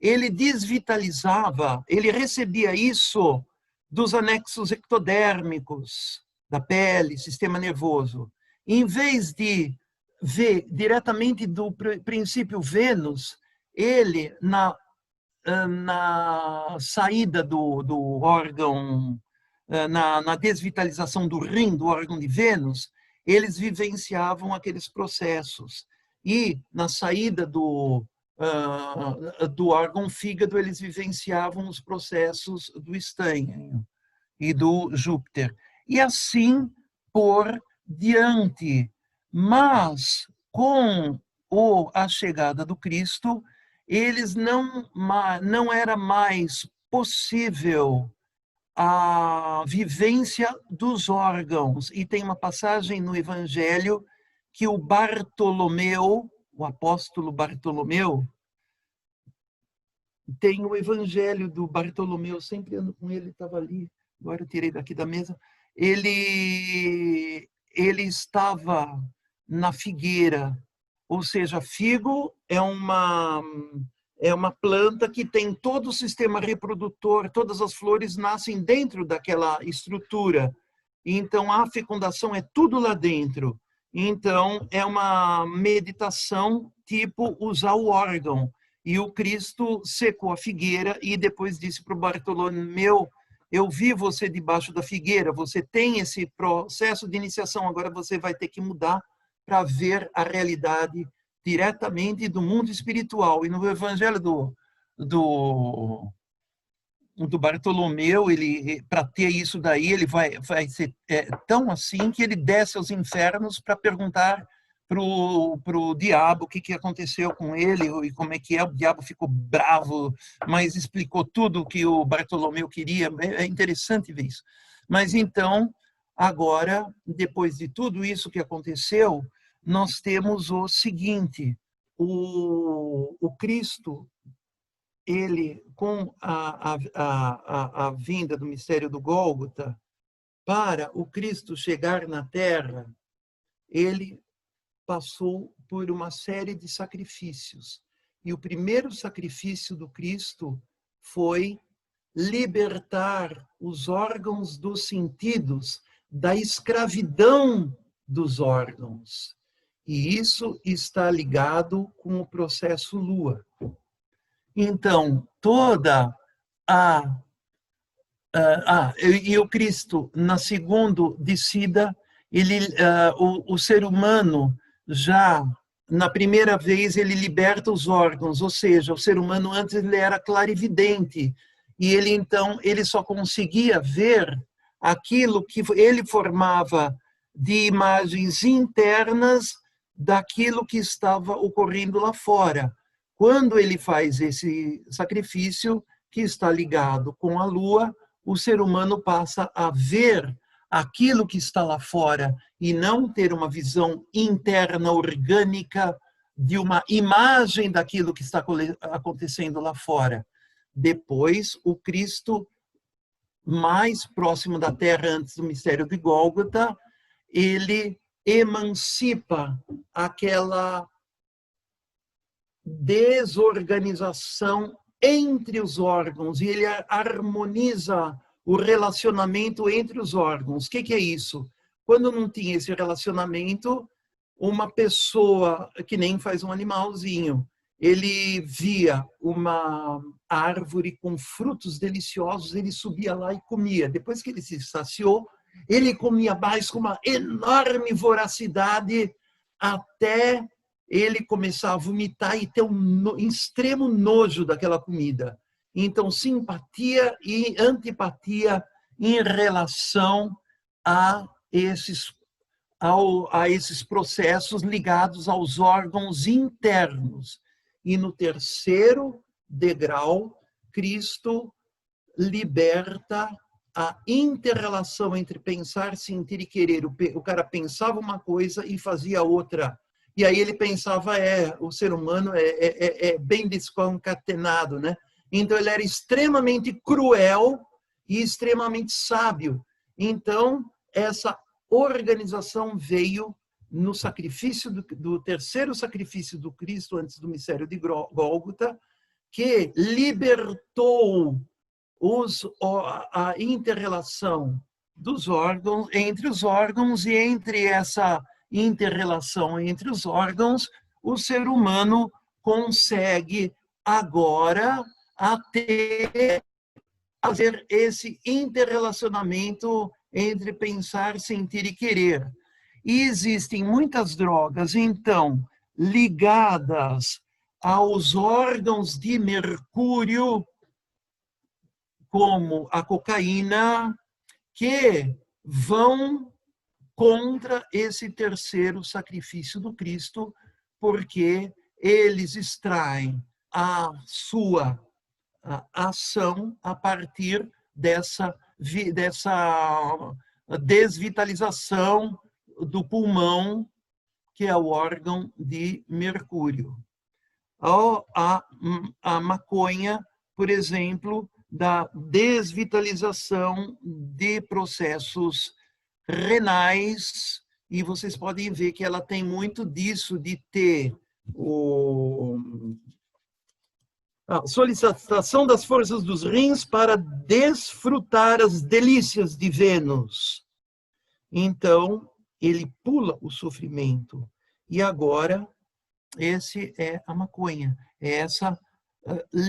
ele desvitalizava, ele recebia isso dos anexos ectodérmicos da pele, sistema nervoso. Em vez de ver diretamente do princípio Vênus, ele, na saída do órgão, na desvitalização do rim, do órgão de Vênus, eles vivenciavam aqueles processos. E na saída do órgão fígado, eles vivenciavam os processos do estômago e do Júpiter. E assim por diante. Mas, com a chegada do Cristo, eles não era mais possível a vivência dos órgãos. E tem uma passagem no Evangelho que o Bartolomeu, o apóstolo Bartolomeu, tem o Evangelho do Bartolomeu, sempre ando com ele, estava ali, agora eu tirei daqui da mesa. Ele estava na figueira, ou seja, figo é uma planta que tem todo o sistema reprodutor, todas as flores nascem dentro daquela estrutura. Então, a fecundação é tudo lá dentro. Então, é uma meditação tipo usar o órgão. E o Cristo secou a figueira e depois disse para o Bartolomeu: eu vi você debaixo da figueira, você tem esse processo de iniciação, agora você vai ter que mudar para ver a realidade diretamente do mundo espiritual. E no Evangelho do Bartolomeu, ele, para ter isso daí, ele vai ser tão assim que ele desce aos infernos para perguntar pro diabo o que aconteceu com ele e como é que é. O diabo ficou bravo, mas explicou tudo o que o Bartolomeu queria. É interessante ver isso. Mas então, agora, depois de tudo isso que aconteceu, nós temos o seguinte: o Cristo, ele, com a vinda do mistério do Gólgota, para o Cristo chegar na Terra, ele passou por uma série de sacrifícios. E o primeiro sacrifício do Cristo foi libertar os órgãos dos sentidos da escravidão dos órgãos. E isso está ligado com o processo Lua. Então, toda e o Cristo, na segunda descida, o ser humano já, na primeira vez, ele liberta os órgãos, ou seja, o ser humano antes ele era clarividente, e ele então, ele só conseguia ver aquilo que ele formava de imagens internas daquilo que estava ocorrendo lá fora. Quando ele faz esse sacrifício, que está ligado com a Lua, o ser humano passa a ver aquilo que está lá fora e não ter uma visão interna, orgânica, de uma imagem daquilo que está acontecendo lá fora. Depois, o Cristo, mais próximo da Terra, antes do mistério de Gólgota, ele emancipa aquela desorganização entre os órgãos e ele harmoniza o relacionamento entre os órgãos. O que é isso? Quando não tinha esse relacionamento, uma pessoa, que nem faz um animalzinho, ele via uma árvore com frutos deliciosos, ele subia lá e comia. Depois que ele se saciou, ele comia mais com uma enorme voracidade até ele começar a vomitar e ter um extremo nojo daquela comida. Então, simpatia e antipatia em relação a esses processos ligados aos órgãos internos. E no terceiro degrau, Cristo liberta a inter-relação entre pensar, sentir e querer. O cara pensava uma coisa e fazia outra. E aí ele pensava, o ser humano é bem desconcatenado, né? Então ele era extremamente cruel e extremamente sábio. Então essa organização veio no sacrifício do terceiro sacrifício do Cristo antes do mistério de Gólgota, que libertou a inter-relação dos órgãos, entre os órgãos, e entre essa inter-relação entre os órgãos, o ser humano consegue agora fazer esse interrelacionamento entre pensar, sentir e querer. E existem muitas drogas, então, ligadas aos órgãos de Mercúrio, como a cocaína, que vão contra esse terceiro sacrifício do Cristo, porque eles extraem a sua ação a partir dessa desvitalização do pulmão, que é o órgão de Mercúrio. A maconha, por exemplo, da desvitalização de processos renais, e vocês podem ver que ela tem muito disso de ter a solicitação das forças dos rins para desfrutar as delícias de Vênus. Então, ele pula o sofrimento. E agora, esse é a maconha. É essa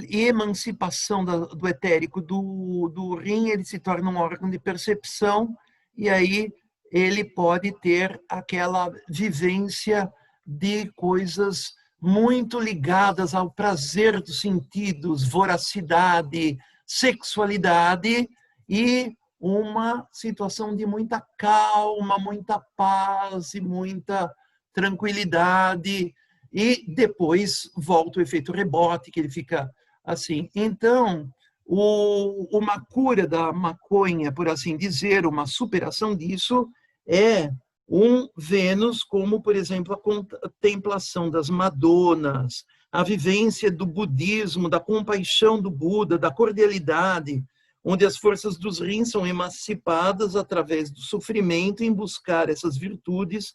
emancipação do etérico do rim, ele se torna um órgão de percepção, e aí ele pode ter aquela vivência de coisas muito ligadas ao prazer dos sentidos, voracidade, sexualidade, e uma situação de muita calma, muita paz e muita tranquilidade. E depois volta o efeito rebote, que ele fica assim. Então, uma cura da maconha, por assim dizer, uma superação disso, é um Vênus, como, por exemplo, a contemplação das Madonas, a vivência do budismo, da compaixão do Buda, da cordialidade, onde as forças dos rins são emancipadas através do sofrimento em buscar essas virtudes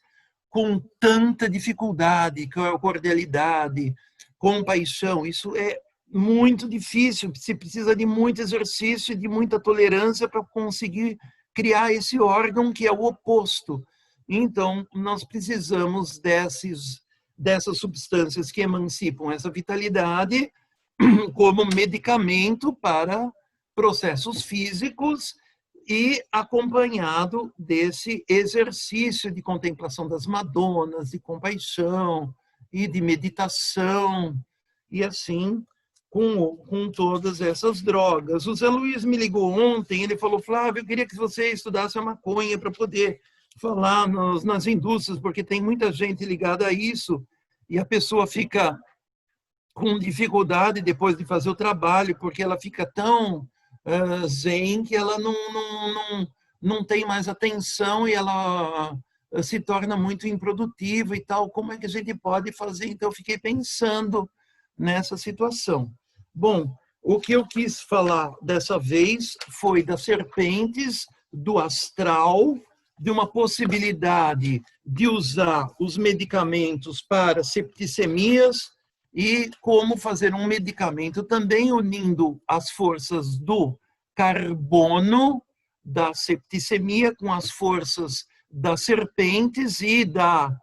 com tanta dificuldade, cordialidade, compaixão. Isso é muito difícil, se precisa de muito exercício e de muita tolerância para conseguir criar esse órgão que é o oposto. Então, nós precisamos dessas substâncias que emancipam essa vitalidade como medicamento para processos físicos, e acompanhado desse exercício de contemplação das Madonas, de compaixão e de meditação, e assim com todas essas drogas. O Zé Luiz me ligou ontem, ele falou: Flávio, eu queria que você estudasse a maconha para poder falar nas indústrias, porque tem muita gente ligada a isso, e a pessoa fica com dificuldade depois de fazer o trabalho, porque ela fica tão zen que ela não tem mais atenção e ela se torna muito improdutiva e tal. Como é que a gente pode fazer? Então, eu fiquei pensando nessa situação. Bom, o que eu quis falar dessa vez foi das serpentes, do astral, de uma possibilidade de usar os medicamentos para septicemias, e como fazer um medicamento também unindo as forças do carbono, da septicemia, com as forças das serpentes e da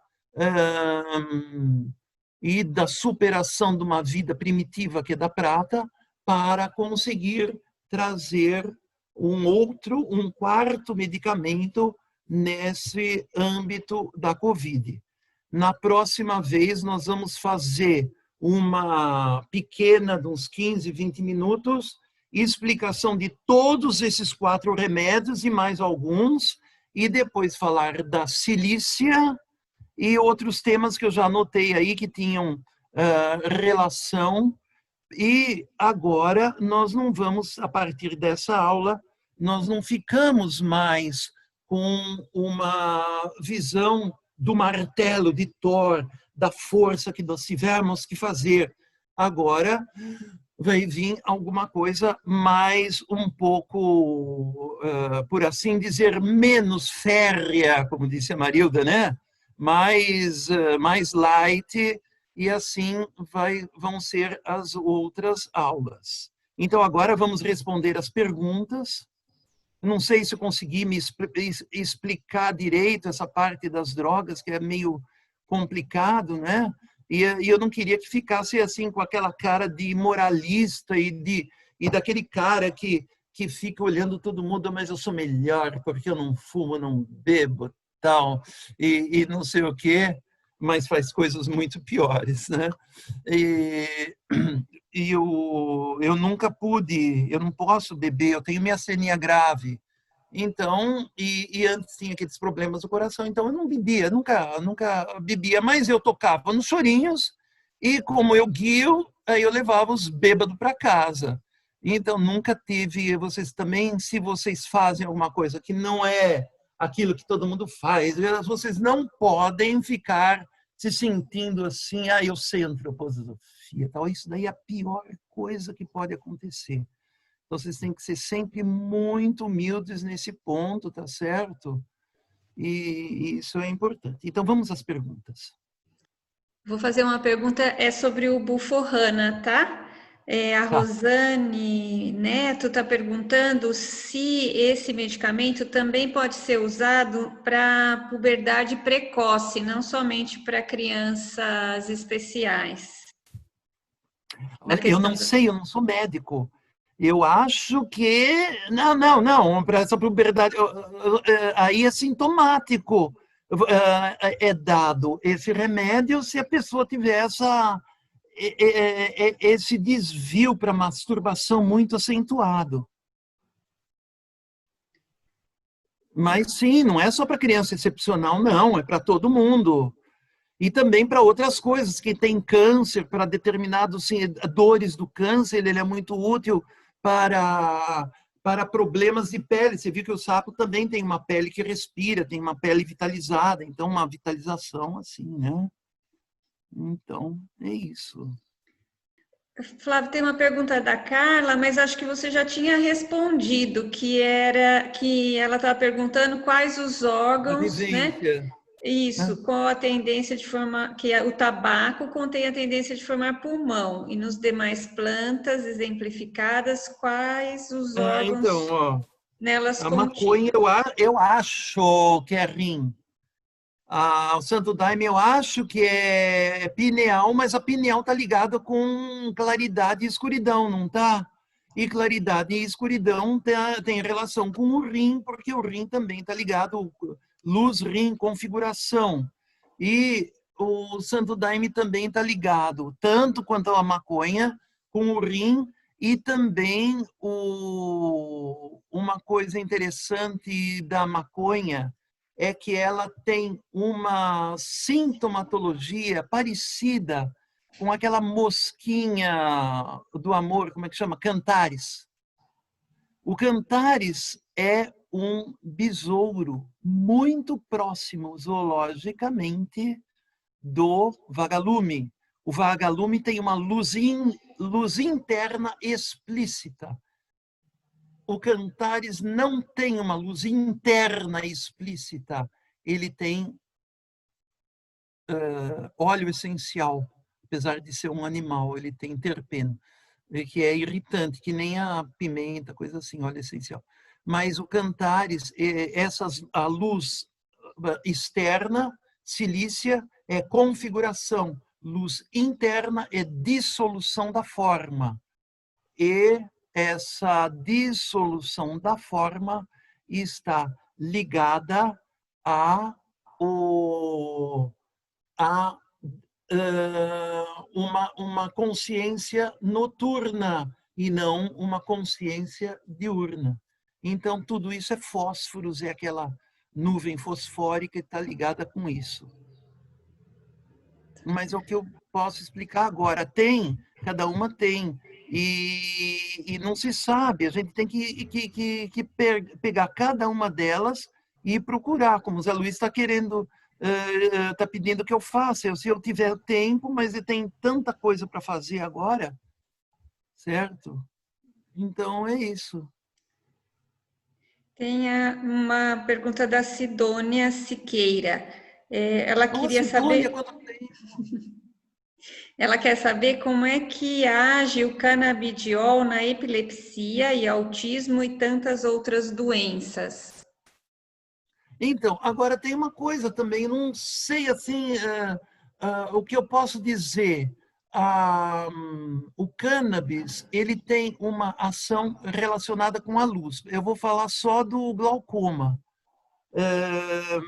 superação de uma vida primitiva, que é da prata, para conseguir trazer um quarto medicamento nesse âmbito da Covid. Na próxima vez, nós vamos fazer uma pequena, de uns 15, 20 minutos, explicação de todos esses 4 remédios e mais alguns, e depois falar da silícia e outros temas que eu já anotei aí que tinham relação. E agora nós não vamos, a partir dessa aula, nós não ficamos mais com uma visão do martelo de Thor, da força que nós tivermos que fazer. Agora vai vir alguma coisa mais um pouco, por assim dizer, menos férrea, como disse a Marilda, né? Mais light, e assim vão ser as outras aulas. Então, agora vamos responder as perguntas. Não sei se eu consegui me explicar direito essa parte das drogas, que é meio complicado, né? E eu não queria que ficasse assim com aquela cara de moralista e daquele cara que fica olhando todo mundo, mas eu sou melhor porque eu não fumo, não bebo, tal, e não sei o quê, mas faz coisas muito piores, né? E, e eu nunca pude, eu não posso beber, eu tenho miastenia grave. Então, e antes tinha aqueles problemas do coração, então eu não bebia, nunca bebia, mas eu tocava nos chorinhos e como eu guio, aí eu levava os bêbados para casa. Então, nunca tive, vocês também, se vocês fazem alguma coisa que não é aquilo que todo mundo faz, vocês não podem ficar se sentindo assim, eu sei antroposofia, tal. Isso daí é a pior coisa que pode acontecer. Então, vocês têm que ser sempre muito humildes nesse ponto, tá certo? E isso é importante. Então, vamos às perguntas. Vou fazer uma pergunta, é sobre o Buforrana, tá? A Tá. Rosane Neto está perguntando se esse medicamento também pode ser usado para puberdade precoce, não somente para crianças especiais. Da Eu questão não do... sei, eu não sou médico. Eu acho que... Não. Para essa puberdade... Aí é sintomático. É dado esse remédio se a pessoa tiver esse desvio para masturbação muito acentuado. Mas sim, não é só para criança excepcional, não, é para todo mundo. E também para outras coisas, que tem câncer, para determinados dores do câncer, ele é muito útil para problemas de pele. Você viu que o sapo também tem uma pele que respira, tem uma pele vitalizada, então uma vitalização assim, né? Então, é isso. Flávio, tem uma pergunta da Carla, mas acho que você já tinha respondido, que era que ela estava perguntando quais os A órgãos, né? vivência, né? Isso, com a tendência de formar, o tabaco contém a tendência de formar pulmão, e nos demais plantas exemplificadas, quais os Então, órgãos ó, nelas a maconha contidos. eu acho que é rim. O Santo Daime eu acho que é pineal, mas a pineal está ligada com claridade e escuridão, não tá? E claridade e escuridão tem relação com o rim, porque o rim também está ligado, luz, rim, configuração. E o Santo Daime também está ligado, tanto quanto a maconha, com o rim, e também uma coisa interessante da maconha, é que ela tem uma sintomatologia parecida com aquela mosquinha do amor, como é que chama? Cantares. O Cantares é um besouro muito próximo zoologicamente do vagalume. O vagalume tem uma luz interna explícita. O Cantares não tem uma luz interna explícita, ele tem óleo essencial, apesar de ser um animal, ele tem terpeno, que é irritante, que nem a pimenta, coisa assim, óleo essencial. Mas o Cantares, a luz externa, silícia, é configuração, luz interna é dissolução da forma. E essa dissolução da forma está ligada a, o, a uma consciência noturna e não uma consciência diurna. Então, tudo isso é fósforos, é aquela nuvem fosfórica que está ligada com isso. Mas é o que eu posso explicar agora. Cada uma tem. E não se sabe, a gente tem que pegar cada uma delas e procurar, como o Zé Luiz está querendo, está pedindo que eu faça. Se eu tiver tempo, mas tem tanta coisa para fazer agora, certo? Então é isso. Tem uma pergunta da Sidônia Siqueira. Ela Ô, queria Sidônia, saber quanto tempo? Ela quer saber como é que age o canabidiol na epilepsia e autismo e tantas outras doenças. Então, agora tem uma coisa também, não sei assim, o que eu posso dizer. O cannabis, ele tem uma ação relacionada com a luz. Eu vou falar só do glaucoma. É,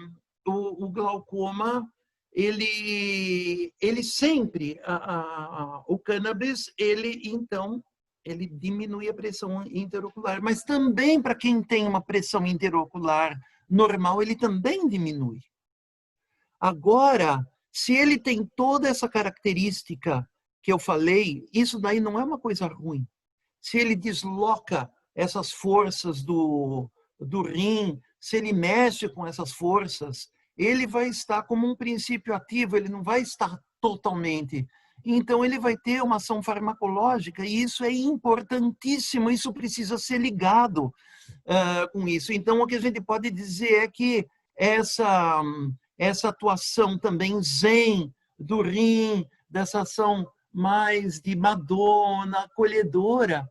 o glaucoma, ele sempre, o cannabis, ele diminui a pressão interocular, mas também para quem tem uma pressão interocular normal, ele também diminui. Agora, se ele tem toda essa característica que eu falei, isso daí não é uma coisa ruim. Se ele desloca essas forças do rim, se ele mexe com essas forças, ele vai estar como um princípio ativo, ele não vai estar totalmente. Então, ele vai ter uma ação farmacológica, e isso é importantíssimo, isso precisa ser ligado com isso. Então, o que a gente pode dizer é que essa atuação também zen do rim, dessa ação mais de Madonna, acolhedora,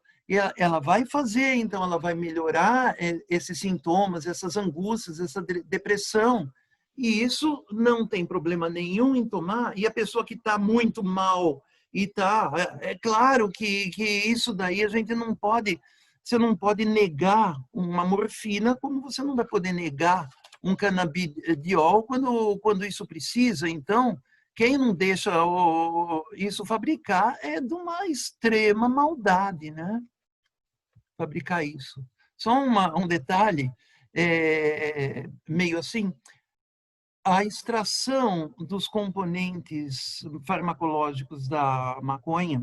ela vai fazer, então, ela vai melhorar esses sintomas, essas angústias, essa depressão. E isso não tem problema nenhum em tomar. E a pessoa que está muito mal e tá, é claro que isso daí a gente não pode, você não pode negar uma morfina, como você não vai poder negar um canabidiol quando isso precisa. Então, quem não deixa isso fabricar é de uma extrema maldade, né? Fabricar isso. Só um detalhe, meio assim, a extração dos componentes farmacológicos da maconha,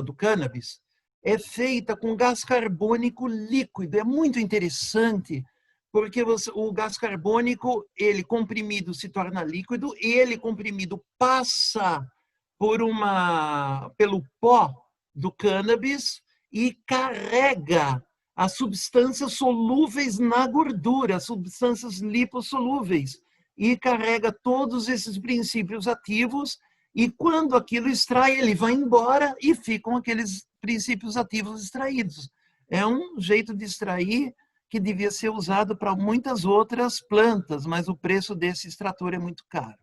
do cannabis, é feita com gás carbônico líquido. É muito interessante, porque o gás carbônico, ele comprimido se torna líquido, e ele comprimido passa pelo pó do cannabis e carrega as substâncias solúveis na gordura, as substâncias lipossolúveis, e carrega todos esses princípios ativos, e quando aquilo extrai, ele vai embora e ficam aqueles princípios ativos extraídos. É um jeito de extrair que devia ser usado para muitas outras plantas, mas o preço desse extrator é muito caro.